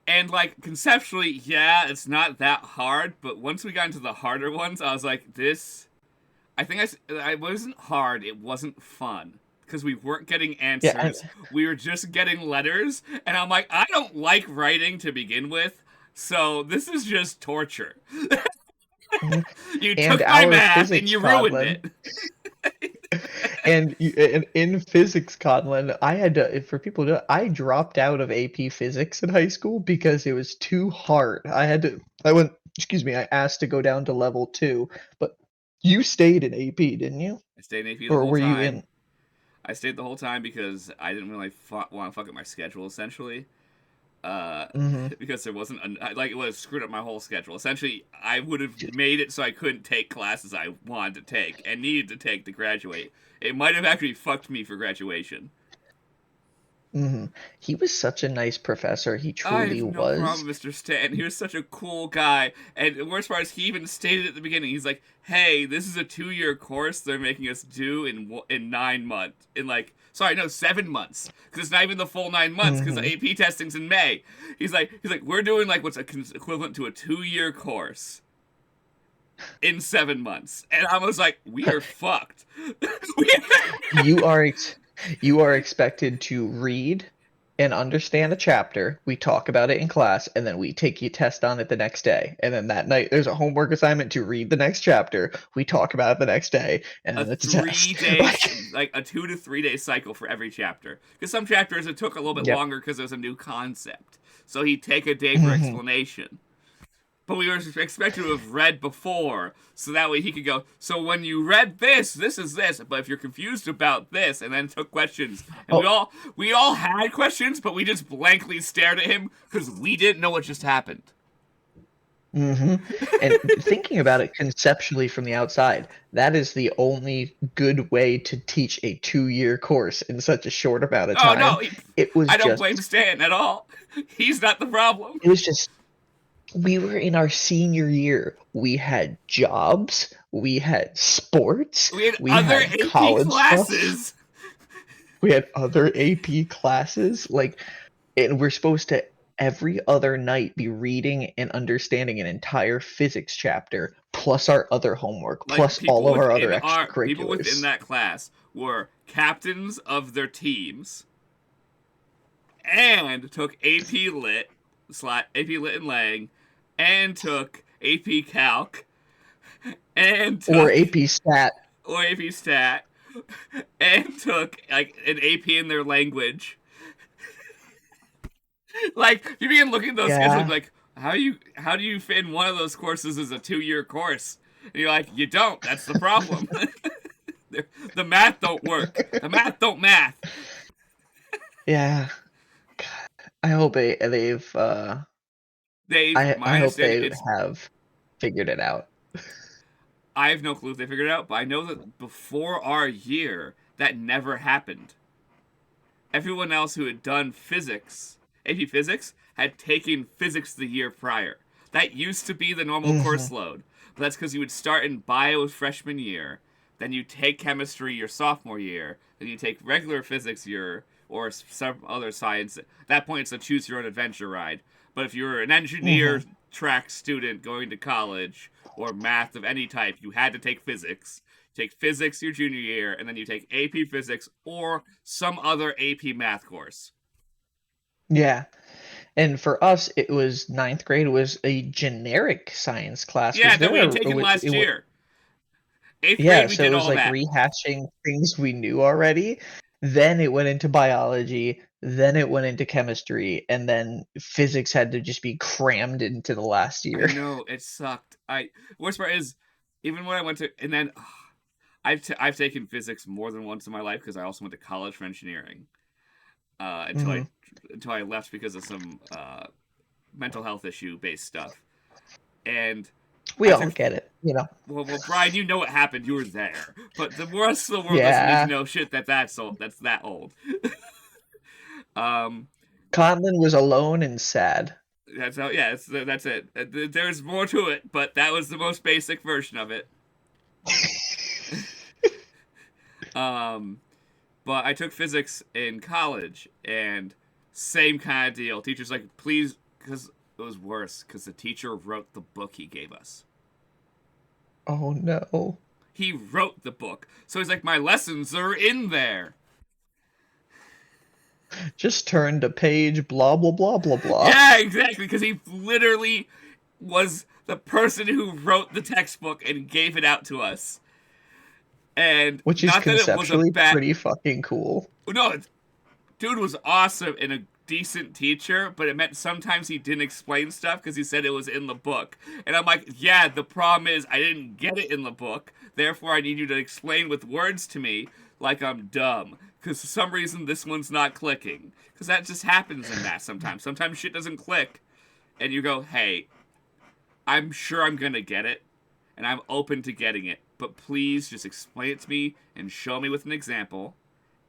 And like conceptually, yeah, it's not that hard, but once we got into the harder ones, I was like, this. I think I wasn't hard. It wasn't fun because we weren't getting Yeah, and answers. We were just getting letters, and I'm like, I don't like writing to begin with, so this is just torture. mhm. You And took my our math and physics you ruined Conlon, it. and in physics Conlon, I had to for people to I dropped out of AP Physics in high school because it was too hard. I went excuse me, I asked to go down to level 2, but you stayed in AP, didn't you? I stayed in AP the Or whole were you time. in? I stayed the whole time because I didn't really want to fuck up my schedule, essentially. uh, hmm because there wasn't like it would have screwed up my whole schedule. Essentially, I would have made it so I couldn't take classes I wanted to take and needed to take to graduate. It might have actually fucked me for graduation. hmm He was such a nice professor. He I truly have no was. problem, Mr. Stanton. He was such a cool guy. And the worst part is, he even stated at the beginning, he's like, "Hey, this is a 2-year course they're making us do in 9 months. In like, sorry, no, 7 months, because it's not even the full 9 months because the hmm AP testing's in May." He's like, we're doing like what's equivalent to a 2-year course in 7 months, and I was like, we are fucked. You are you are expected to read and understand a chapter. We talk about it in class, and then we take a test on it the next day. And then that night, there's a homework assignment to read the next chapter. We talk about it the next day, and A then it's a three test. days like a 2 to 3 day cycle for every chapter, because some chapters it took a little bit Yep. longer because there was a new concept, so he'd take a day for hmm explanation. But we were expected to have read before, so that way he could go, so when you read this, this is this, but if you're confused about this, and then took questions. And we Oh, all we all had questions, but we just blankly stared at him because we didn't know what just happened. hmm And thinking about it conceptually from the outside, that is the only good way to teach a 2-year course in such a short amount of Oh no, time. It was I don't blame just, Stan at all. He's not the problem. it was just we were in our senior year. We had jobs, we had sports, We had we other had AP college stuff, classes. we had other AP classes. Like, and we're supposed to every other night be reading and understanding an entire physics chapter, plus our other homework, Like plus all of our other people within extracurriculars. that class were captains of their teams and took AP Lit, AP Lit and Lang, and took AP Calc, and Or took AP Stat. or AP Stat, and took like an AP in their language. Like you begin looking at those schedules, Yeah. like how do you fit in one of those courses as a 2-year course? And you're like, you don't. That's the problem. The math don't work. The math don't math. Yeah. I hope they've My I hope understanding, they it's have figured it out. I have no clue if they figured it out, but I know that before our year, that never happened. Everyone else who had done physics, AP Physics, had taken physics the year prior. That used to be the normal hmm course load, but that's because you would start in bio freshman year, then you take chemistry your sophomore year, then you take regular physics your or some other science. At that point, it's a choose your own adventure ride. But if you're an engineer hmm track student going to college or math of any type, you had to take physics. Take physics your junior year, and then you take AP Physics or some other AP Math course. Yeah. And for us, it was ninth grade was a generic science class. Yeah, Was that we there had a, taken last year. Eighth yeah, grade, we so it did was all like that. rehashing things we knew already. Then it went into biology, then it went into chemistry, and then physics had to just be crammed into the last I year. know it sucked. I Worst part is, even when I went to and then I've taken physics more than once in my life because I also went to college for engineering. Uh, until I hmm until I left because of some mental health issue based stuff. And We all get it, you know. Well, Bryan, you know what happened. You were there, but the rest of the world doesn't need to Yeah. know shit that's old. That's that old. um, Conlan was alone and sad. that's how. Yeah, that's it. There's more to it, but that was the most basic version of it. Um, but I took physics in college, and same kind of deal. Teacher's like, please, because it was worse, because the teacher wrote the book he gave us. Oh no. He wrote the book. So he's like, my lessons are in there. Just turn to page blah blah blah blah blah. Yeah, exactly, because he literally was the person who wrote the textbook and gave it out to us. And Which is not that it was a conceptually bad... pretty fucking cool. No, dude was awesome and a decent teacher, but it meant sometimes he didn't explain stuff because he said it was in the book. And I'm like, yeah, the problem is I didn't get it in the book, therefore I need you to explain with words to me like I'm dumb. Because for some reason this one's not clicking. Because that just happens in math sometimes. Sometimes shit doesn't click, and you go, hey, I'm sure I'm gonna get it, and I'm open to getting it, but please just explain it to me and show me with an example,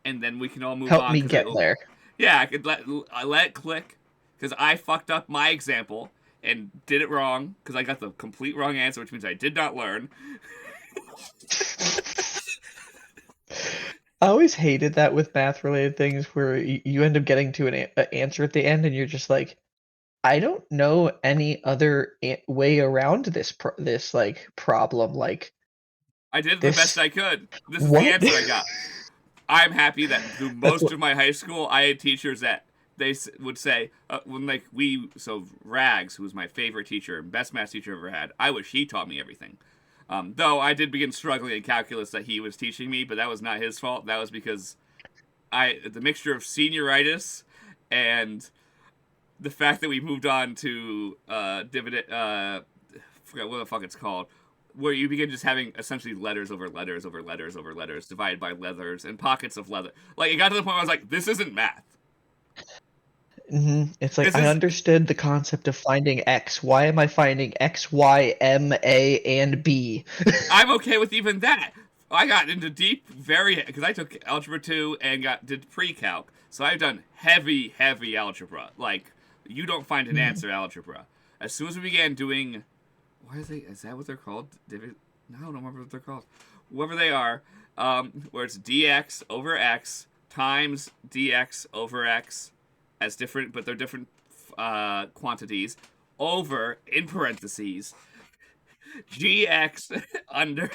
and then we can all move on. Help me get there. Yeah, I could let it click, because I fucked up my example and did it wrong, because I got the complete wrong answer, which means I did not learn. I always hated that with math-related things where you end up getting to an answer at the end and you're just like, I don't know any other way around this like problem. Like I did this... the best I could. This is what? the answer I got. I'm happy that through most of my high school, I had teachers that they would say, so Rags, who was my favorite teacher and best math teacher I ever had, I wish he taught me everything. Though I did begin struggling in calculus that he was teaching me, but that was not his fault. That was because the mixture of senioritis and the fact that we moved on to dividend, I forgot what the fuck it's called, where you begin just having essentially letters over letters over letters over letters divided by letters and pockets of leather. Like, it got to the point where I was like, this isn't math. It's like, I understood the concept of finding X. Why am I finding X, Y, M, A, and B? I'm okay with even that. I got into deep, because I took Algebra 2 and did pre-calc. So I've done heavy algebra. Like, you don't find an answer algebra. As soon as we began doing... is that what they're called? No, I don't remember what they're called. Whoever they are, where it's dx over x times dx over x as different, but they're different quantities, over, in parentheses, gx under...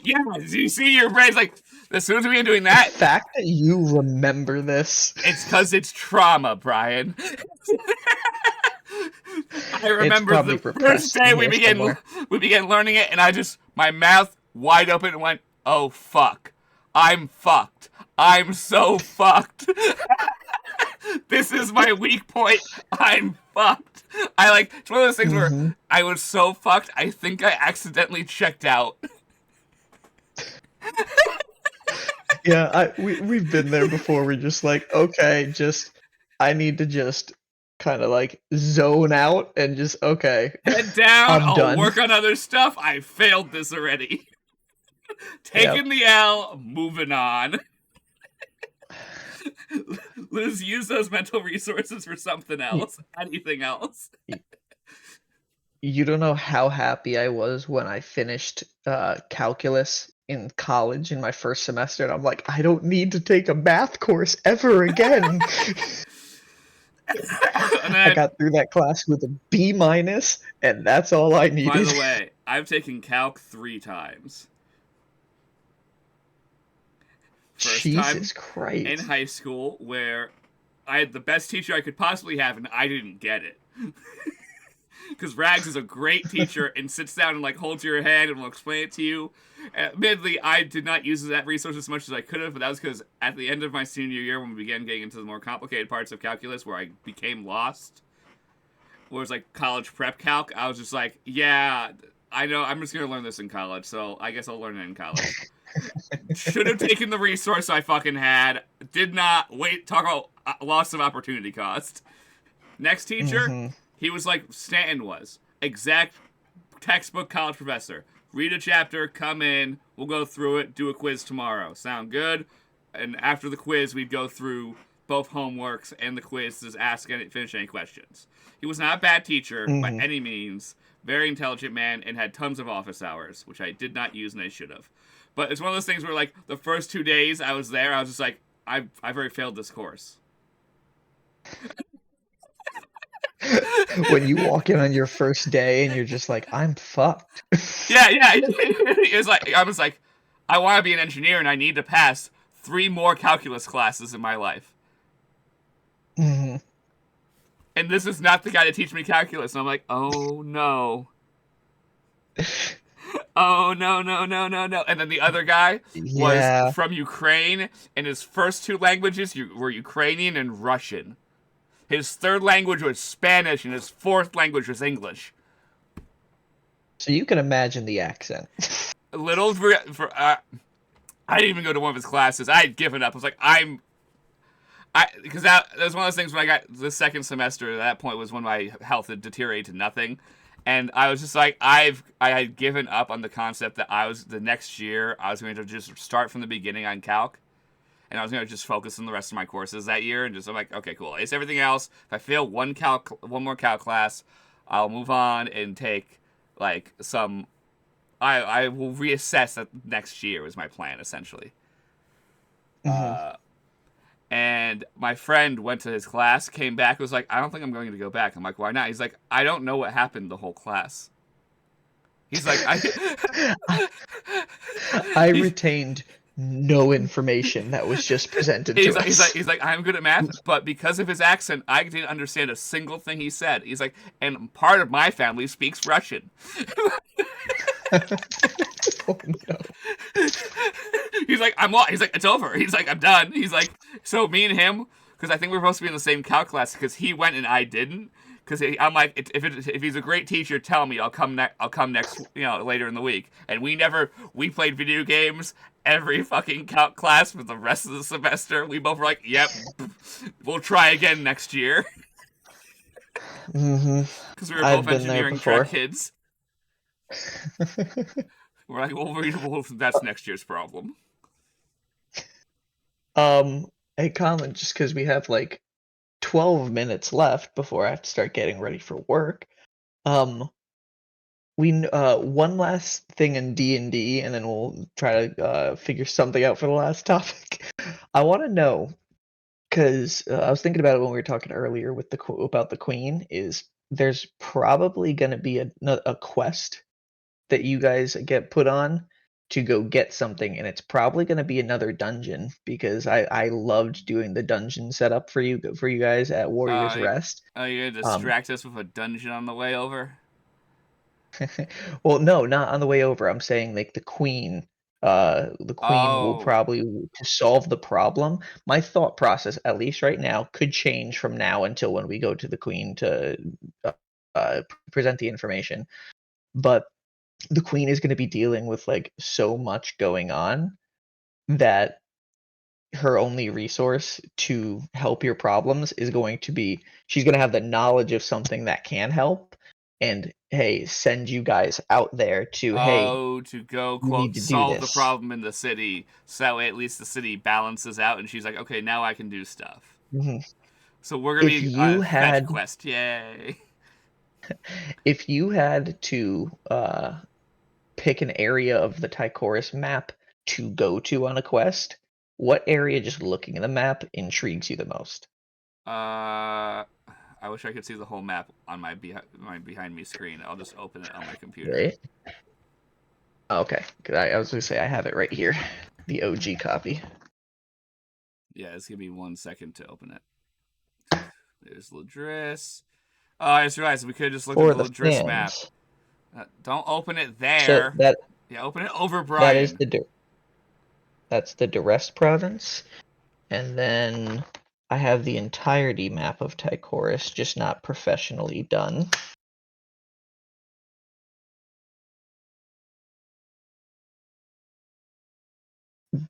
Yeah, you see your brain's like, as soon as we begin doing that... The fact that you remember this... It's because it's trauma, Bryan. I remember the first day we began learning it, and I just, my mouth wide open and went, oh fuck. I'm fucked. I'm so fucked. This is my weak point. I'm fucked. It's one of those things where I was so fucked, I think I accidentally checked out. Yeah, we've been there before. We're just like, okay, I need to just kind of like zone out and just, okay. Head down, I'll done. Work on other stuff. I failed this already. Taking the L, moving on. Let's use those mental resources for something else. Anything else. You don't know how happy I was when I finished calculus in college in my first semester, and I'm like, I don't need to take a math course ever again. I got through that class with a B-, and that's all I needed. By the way, I've taken calc 3 times. First Jesus time Christ. in high school, where I had the best teacher I could possibly have, and I didn't get it. Because Rags is a great teacher and sits down and holds your hand and will explain it to you. Admittedly, I did not use that resource as much as I could have, but that was because at the end of my senior year, when we began getting into the more complicated parts of calculus, where I became lost, where it was college prep calc, I was just like, yeah, I know, I'm just going to learn this in college, so I guess I'll learn it in college. Should have taken the resource I fucking had. Did not. Talk about loss of opportunity cost. Next teacher, he was like Stanton was. Exact textbook college professor. Read a chapter, come in, we'll go through it, do a quiz tomorrow. Sound good? And after the quiz, we'd go through both homeworks and the quiz to finish any questions. He was not a bad teacher by Mm-hmm. any means. Very intelligent man and had tons of office hours, which I did not use and I should have. But it's one of those things where, like, the first 2 days I was there, I was just like, I've already failed this course. When you walk in on your first day and you're just like, I'm fucked. Yeah. It was like, I was like, I want to be an engineer and I need to pass 3 more calculus classes in my life. Mm-hmm. And this is not the guy to teach me calculus. And I'm like, oh no. Oh no. And then the other guy was Yeah. from Ukraine, and his first 2 languages were Ukrainian and Russian. His third language was Spanish, and his fourth language was English. So you can imagine the accent. A little I didn't even go to one of his classes. I had given up. I was like, because that was one of those things when I got the second semester. At that point was when my health had deteriorated to nothing, and I was just like, I had given up on the concept that the next year I was going to just start from the beginning on calc, and I was going to just focus on the rest of my courses that year, and I'm like, okay, cool. It's everything else. If I fail one more calc class, I'll move on and take like some. I will reassess that next year. Was my plan essentially. Mm-hmm. And my friend went to his class, came back, was like, I don't think I'm going to go back. I'm like, why not? He's like, I don't know what happened the whole class. He's like, I retained no information that was just presented to us. he's like, I'm good at math, but because of his accent, I didn't understand a single thing he said. He's like, and part of my family speaks Russian. Oh no. He's like, He's like, it's over. He's like, I'm done. He's like, so me and him, because I think we're supposed to be in the same calc class, because he went and I didn't. Because I'm like, if he's a great teacher, tell me. I'll come next, later in the week. And we played video games every fucking calc class for the rest of the semester. We both were like, yep, we'll try again next year. Mm-hmm. Because we were I've both been there engineering before. track kids. We're like, well, that's next year's problem. Hey Colin, just because we have like 12 minutes left before I have to start getting ready for work. One last thing in D&D, and then we'll try to figure something out for the last topic. I want to know, because I was thinking about it when we were talking earlier with about the Queen, is there's probably going to be a quest that you guys get put on to go get something, and it's probably going to be another dungeon, because I loved doing the dungeon setup for you guys at Warrior's Rest. You're gonna distract us with a dungeon on the way over? Well, no, not on the way over. I'm saying like the queen will Oh, probably, to solve the problem. My thought process, at least right now, could change from now until when we go to the queen to present the information. But the queen is going to be dealing with like so much going on that her only resource to help your problems is going to be, she's going to have the knowledge of something that can help, and hey, send you guys out there to, hey, to go, you need quote, to do solve the this. problem in the city, so that way at least the city balances out, and she's like, okay, now I can do stuff. Mhm. So we're gonna If be you fetch had quest, yay! if you had to pick an area of the Ty'Quorus map to go to on a quest, what area, just looking at the map, intrigues you the most? I wish I could see the whole map on my behind me screen. I'll just open it on my computer. Right? Okay, 'cause I was gonna say I have it right here, the OG copy. Yeah, it's gonna be 1 second to open it. There's Ladris. Oh, I just realized we could just look at For the the Ladris map. fans, Don't open it so there. that Yeah, open it over that is Bryan. that's the Duress province, and then I have the entirety map of Ty'Quorus, just not professionally done.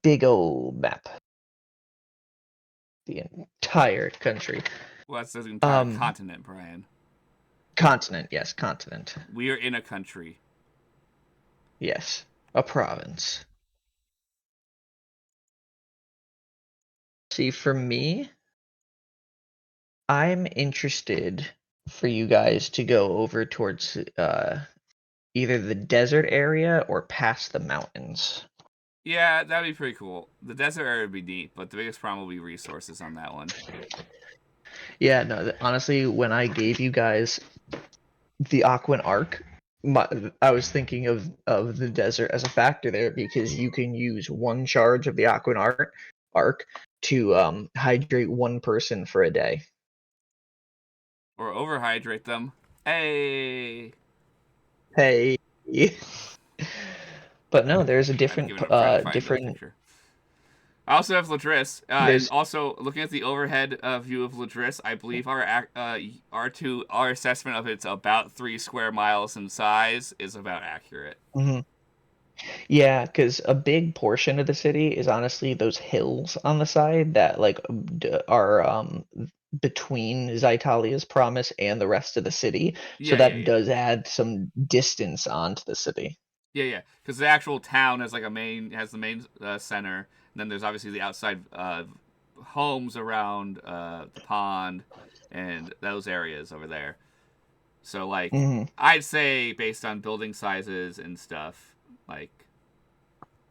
Big old map, the entire country. Well, that's the entire Um, continent, Bryan. Continent, yes, continent. We are in a country. Yes, a province. See, for me, I'm interested for you guys to go over towards either the desert area or past the mountains. Yeah, that'd be pretty cool. The desert area would be neat, but the biggest problem will be resources on that one. Yeah, no, honestly, when I gave you guys the Aquan Arc, I was thinking of the desert as a factor there because you can use one charge of the Aquan Arc to hydrate one person for a day. Or overhydrate them. Hey! Hey. But no, there's a I have to different give it up trying to find the different picture. I also have Ladris, and there's also looking at the overhead view of Ladris, I believe our assessment of it's about 3 square miles in size is about accurate. mhm. Yeah, because a big portion of the city is honestly those hills on the side that like are between Zytalia's promise and the rest of the city. So Yeah, yeah, that yeah, does add some distance onto the city. yeah, yeah. Because the actual town has the main center, and then there's obviously the outside homes around the pond and those areas over there. So like, Hmm. I'd say based on building sizes and stuff, like,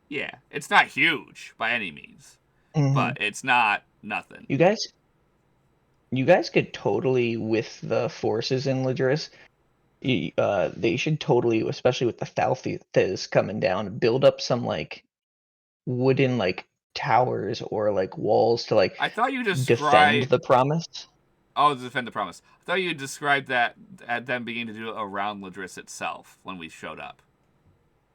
yeah, it's not huge by any means, Hmm. but it's not nothing. You guys, you guys could totally with the forces in Ladris. They should totally, especially with the Thalthis coming down, build up some like wooden like towers or like walls to like I thought you defend described. the promise. Oh, the defend the promise. I thought you described that at them beginning to do it around Ladris itself when we showed up.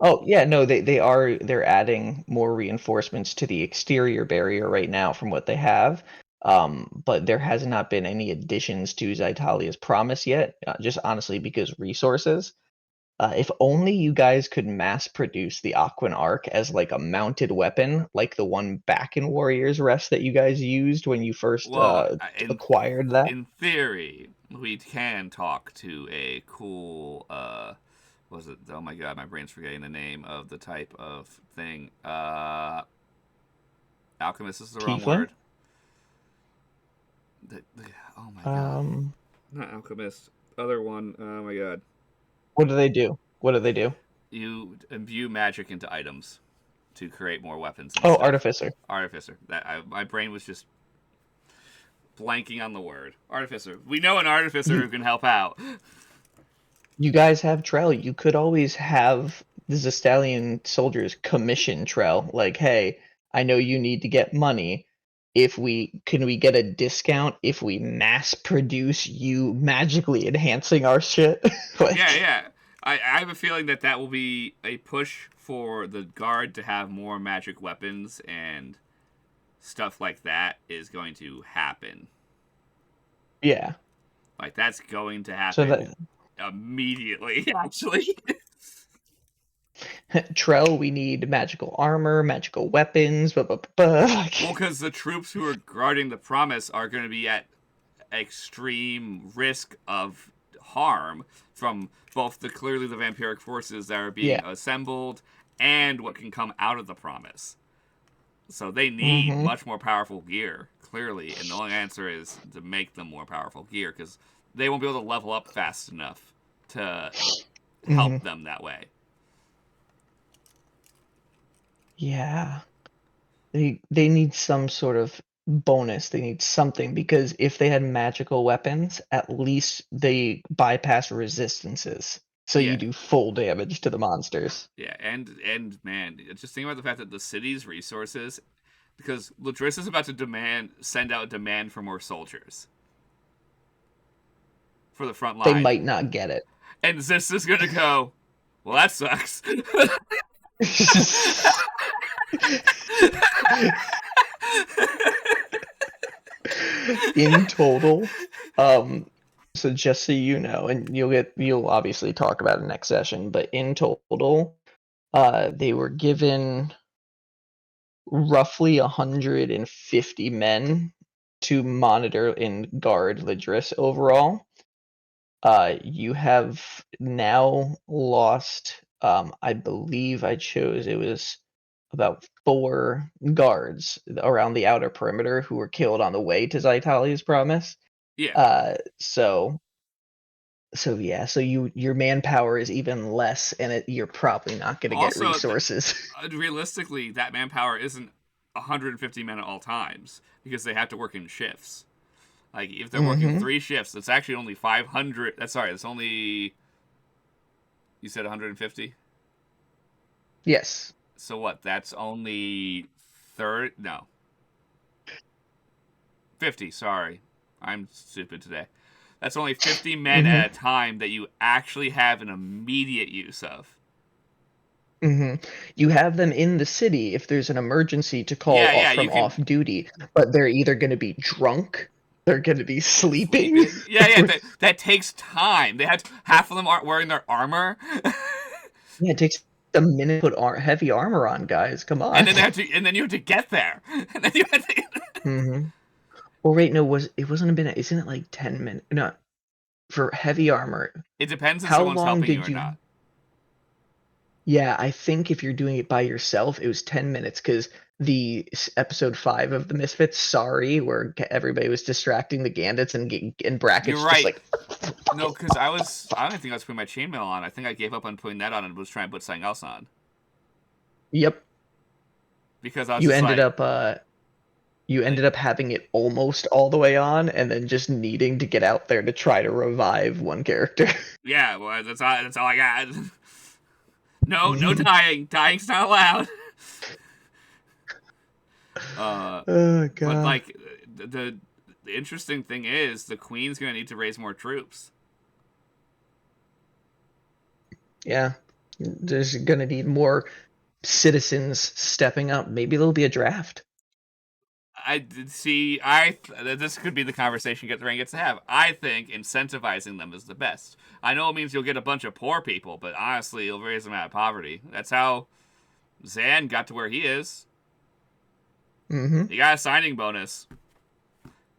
Oh yeah, no, they're adding more reinforcements to the exterior barrier right now from what they have. But there has not been any additions to Zytalia's promise yet, just honestly because resources. If only you guys could mass produce the Aquan Arc as like a mounted weapon, like the one back in Warriors Rest that you guys used when you first Well, acquired that. in theory, we can talk to a cool. Was it? Oh my god, my brain's forgetting the name of the type of thing. Alchemist is the wrong Tiefling? word. Oh my god, Um, not alchemist. Other one. Oh my god. what do they do? What do they do? You imbue magic into items to create more weapons and Oh, stuff. Artificer. Artificer. My brain was just blanking on the word. Artificer. We know an artificer You who can help out. you guys have Trell. You could always have the Zestalian soldiers commission Trell. Like, hey, I know you need to get money. If we can we get a discount if we mass produce you magically enhancing our shit? Yeah, Like, yeah. I have a feeling that that will be a push for the guard to have more magic weapons and stuff like that is going to happen. yeah. Like that's going to So happen that immediately. Actually, Trell, we need magical armor, magical weapons. Blah, blah, blah, blah. well, because the troops who are guarding the promise are going to be at extreme risk of harm from both the clearly the vampiric forces that are being Yeah. assembled and what can come out of the promise. So they need Mm-hmm. much more powerful gear, clearly, and the only answer is to make them more powerful gear because they won't be able to level up fast enough to Mm-hmm. help them that way. Yeah. They need some sort of bonus. They need something because if they had magical weapons, at least they bypass resistances. So you Yeah, do full damage to the monsters. yeah, and man, just think about the fact that the city's resources, because Ladris is about to send out a demand for more soldiers for the front They line, might not get it. and Zis is gonna go. Well, that sucks. In total, so just so you know, and you'll obviously talk about it next session, but in total, they were given roughly 150 men to monitor and guard Ladris overall. You have now lost, I believe I chose, it was about 4 guards around the outer perimeter who were killed on the way to Zytalia's promise. Yeah. So yeah, so your manpower is even less, and you're probably not going to get Also, resources. realistically, that manpower isn't 150 men at all times because they have to work in shifts. Like if they're working Mm-hmm. 3 shifts, it's actually only 500. That's sorry, it's only you said 150. Yes. So what? That's only third. No, 50. Sorry, I'm stupid today. That's only 50 men Mm-hmm. at a time that you actually have an immediate use of. Mm-hmm. You have them in the city if there's an emergency to call Yeah, off yeah, from you off can duty, but they're either going to be drunk, they're going to be sleeping. sleeping. Yeah, yeah, that takes time. They had half of them aren't wearing their armor. Yeah, it takes a minute to put heavy armor on, guys. Come on. And then they have to, and then you have to get there, and then you have to. Mm-hmm. Or wait, no, it wasn't a minute? Isn't it like 10 minutes? No, for heavy armor. It depends if How someone's long helping you did or you? not. Yeah, I think if you're doing it by yourself, it was 10 minutes because the episode 5 of the Misfits, sorry, where everybody was distracting the Gandits and You're brackets just right. like. No, because I don't think I was putting my chainmail on. I think I gave up on putting that on and was trying to put something else on Yep. because I was You just ended like, up you like, ended up having it almost all the way on and then just needing to get out there to try to revive one character. yeah, well, that's all I got. No, no dying. Dying's not allowed. Uh, Oh but god. like the interesting thing is the queen's gonna need to raise more troops. Yeah. There's gonna need more citizens stepping up. Maybe there'll be a draft. I did see. I this could be the conversation Rainn gets to have. I think incentivizing them is the best. I know it means you'll get a bunch of poor people, but honestly, you'll raise them out of poverty. That's how Zan got to where he is. Mm-hmm. He got a signing bonus,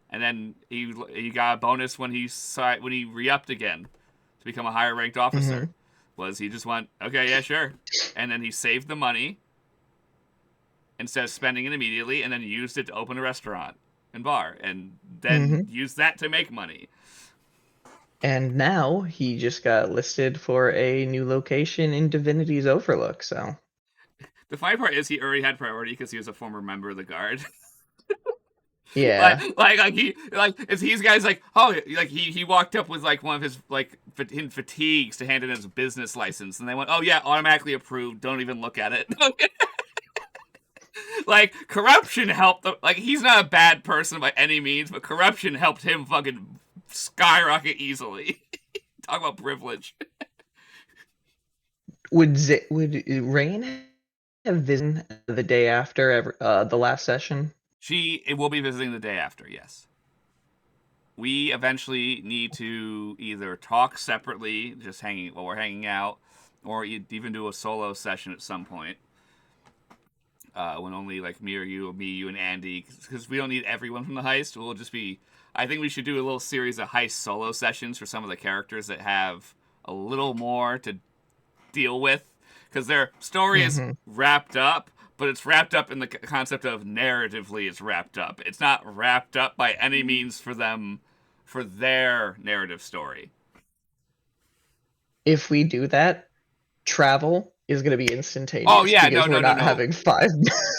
and then he got a bonus when when he re-upped again to become a higher ranked Mm-hmm. officer. Was he just went okay, yeah, sure, and then he saved the money instead of spending it immediately, and then used it to open a restaurant and bar, and then Mm-hmm. used that to make money. And now he just got listed for a new location in Divinity's Overlook, so The funny part is he already had priority because he was a former member of the guard. yeah. It's these guys like oh like he walked up with like one of his like in fatigues to hand in his business license, and they went oh yeah automatically approved. Don't even look at it. Like corruption helped them. Like he's not a bad person by any means, but corruption helped him fucking skyrocket easily. Talk about privilege. Would Rainn have visited the day after the last session? It will be visiting the day after. Yes. We eventually need to either talk separately, just hanging while we're hanging out, or even do a solo session at some point. When only like me or you and Andy, because we don't need everyone from the heist. We'll just be. I think we should do a little series of heist solo sessions for some of the characters that have a little more to deal with, because their story is Mm-hmm. wrapped up, but it's wrapped up in the concept of narratively it's wrapped up. It's not wrapped up by any means for them for their narrative story. If we do that, travel is going to be Oh instantaneous yeah, no, because we're no, no, not no. having five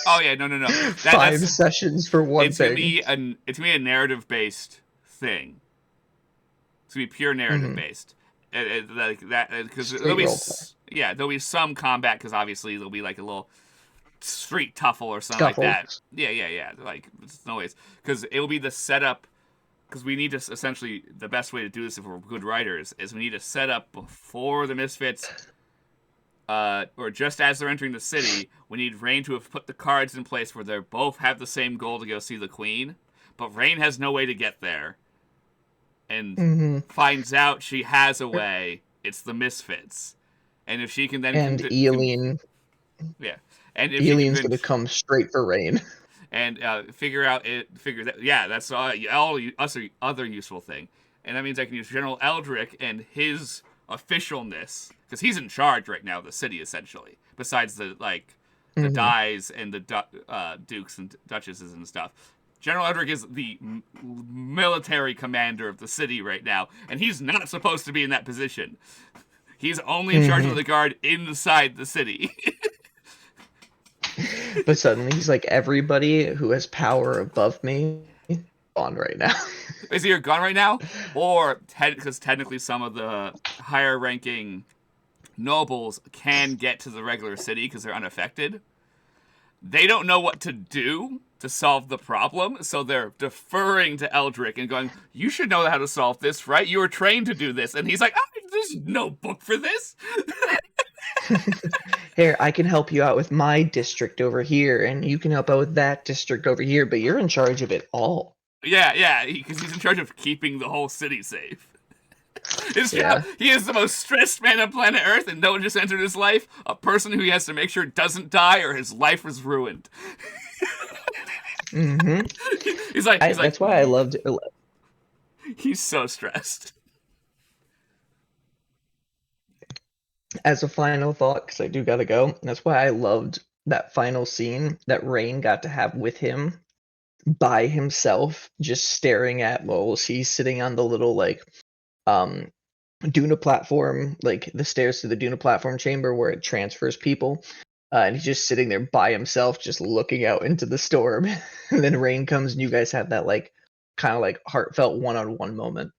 Oh yeah, no, no, no. five That's sessions for one it's gonna thing. be a narrative based thing. It's gonna be pure narrative Mm-hmm. based. Like that because Straight role play. there'll be some combat because obviously there'll be like a little street tuffle or something like Scuffle. that. Yeah, yeah, yeah. Like it's no ways because it will be the setup. Because we need to essentially the best way to do this if we're good writers is we need to set up before the Misfits, or just as they're entering the city. We need Rainn to have put the cards in place where they both have the same goal to go see the Queen, but Rainn has no way to get there, and Mm-hmm. finds out she has a way. It's the Misfits, and if she can then And yeah, and if she can Eileen's gonna come straight for Rainn. and figure that yeah that's all other useful thing, and that means I can use General Eldrick and his officialness, because he's in charge right now of the city essentially. Besides the dies and the dukes and duchesses and stuff. General Eldrick is the military commander of the city right now, and he's not supposed to be in that position. He's only in charge of the guard inside the city. But suddenly he's like, everybody who has power above me gone right now. Is he gone right now? Or, because technically some of the higher ranking nobles can get to the regular city because they're unaffected. They don't know what to do to solve the problem, so they're deferring to Eldrick and going, you should know how to solve this, right? You were trained to do this. And he's like, there's no book for this. Here, I can help you out with my district over here, and you can help out with that district over here, but you're in charge of it all. Yeah, because he's in charge of keeping the whole city safe. Yeah. He is the most stressed man on planet Earth, and no one just entered his life. A person who he has to make sure doesn't die or his life was ruined. He's like, that's why I loved it. He's so stressed. As a final thought, because I do gotta go, that's why I loved that final scene that Rainn got to have with him by himself, just staring at he's sitting on the little Duna platform, like the stairs to the Duna platform chamber where it transfers people. And he's just sitting there by himself, just looking out into the storm. And then Rainn comes and you guys have that kind of heartfelt one-on-one moment.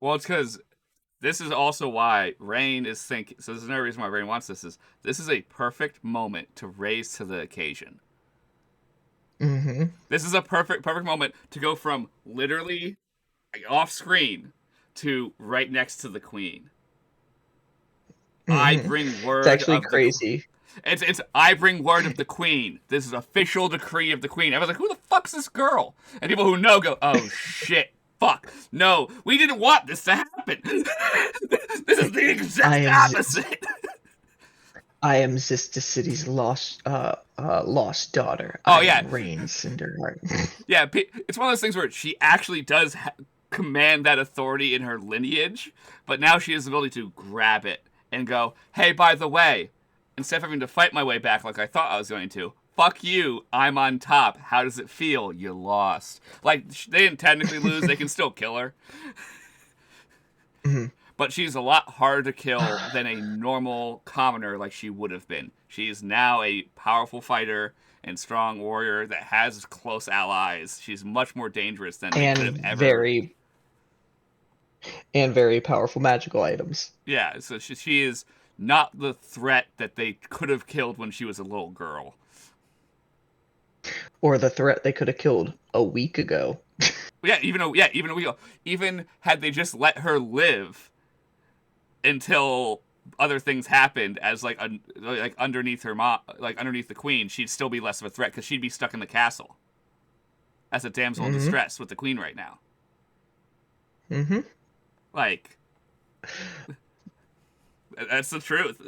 Well, it's because this is also why Rainn is thinking. So, there's another reason why Rainn wants this is a perfect moment to raise to the occasion. This is a perfect moment to go from literally off screen to right next to the queen. I bring word. It's actually crazy. It's I bring word of the queen. This is official decree of the queen. I was like, who the fuck's this girl? And people who know go, oh shit. Fuck. No, we didn't want this to happen. This is the exact opposite. I am Zista City's lost daughter. Oh, yeah. Rainn Cinderheart. Yeah, it's one of those things where she actually does command that authority in her lineage, but now she has the ability to grab it and go, hey, by the way, instead of having to fight my way back like I thought I was going to, fuck you, I'm on top. How does it feel? You lost. Like, they didn't technically lose, they can still kill her. But she's a lot harder to kill than a normal commoner like she would have been. She's now a powerful fighter and strong warrior that has close allies. She's much more dangerous than they could have ever. Very powerful magical items. Yeah, so she is not the threat that they could have killed when she was a little girl. Or the threat they could have killed a week ago. Even a week ago. Even had they just let her live until other things happened, as underneath her mom, underneath the queen, she'd still be less of a threat because she'd be stuck in the castle as a damsel in distress with the queen right now. That's the truth.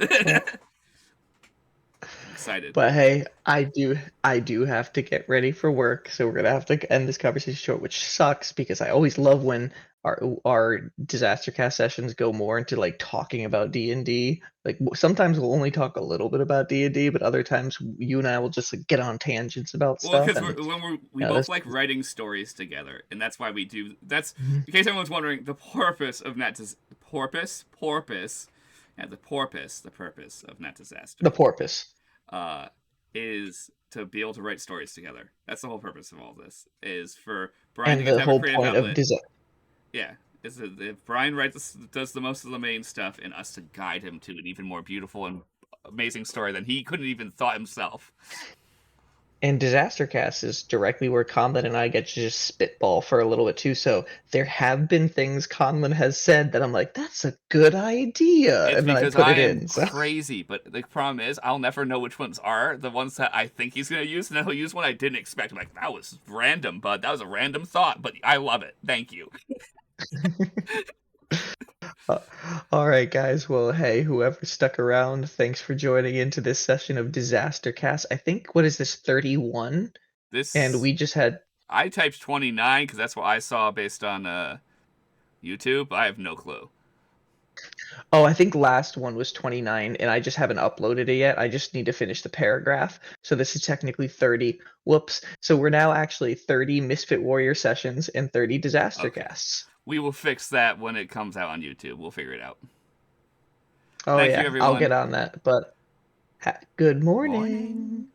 Excited. But hey, I do have to get ready for work, so we're gonna have to end this conversation short, which sucks because I always love when our DisasterCast sessions go more into talking about D&D. Sometimes we'll only talk a little bit about D&D, but other times you and I will just get on tangents about stuff. Well, because we both like writing stories together, and that's why we do. That's in case anyone's wondering, the purpose of Nat Disaster. The purpose of Nat Disaster. The porpoise. Is to be able to write stories together. That's the whole purpose of all this. Is for Bryan and to the whole have a creative point outlet. Of Yeah, if Bryan does the most of the main stuff, and us to guide him to an even more beautiful and amazing story than he couldn't even thought himself. And DisasterCast is directly where Conlan and I get to just spitball for a little bit too. So there have been things Conlan has said that I'm like, that's a good idea, it's and then because I put I it am in. So. Crazy, but the problem is I'll never know which ones are the ones that I think he's gonna use, and then he'll use one I didn't expect. I'm like, that was random, bud. That was a random thought, but I love it. Thank you. All right, guys. Well, hey, whoever stuck around, thanks for joining into this session of DisasterCast. I think, what is this, 31? This, and we just had... I typed 29 because that's what I saw based on YouTube? I have no clue. Oh, I think last one was 29, and I just haven't uploaded it yet. I just need to finish the paragraph. So this is technically 30. Whoops. So we're now actually 30 Misfit Warrior sessions and 30 Disaster Okay. casts. We will fix that when it comes out on YouTube. We'll figure it out. Oh Thank you, yeah, I'll everyone. get on that. But good morning. Morning.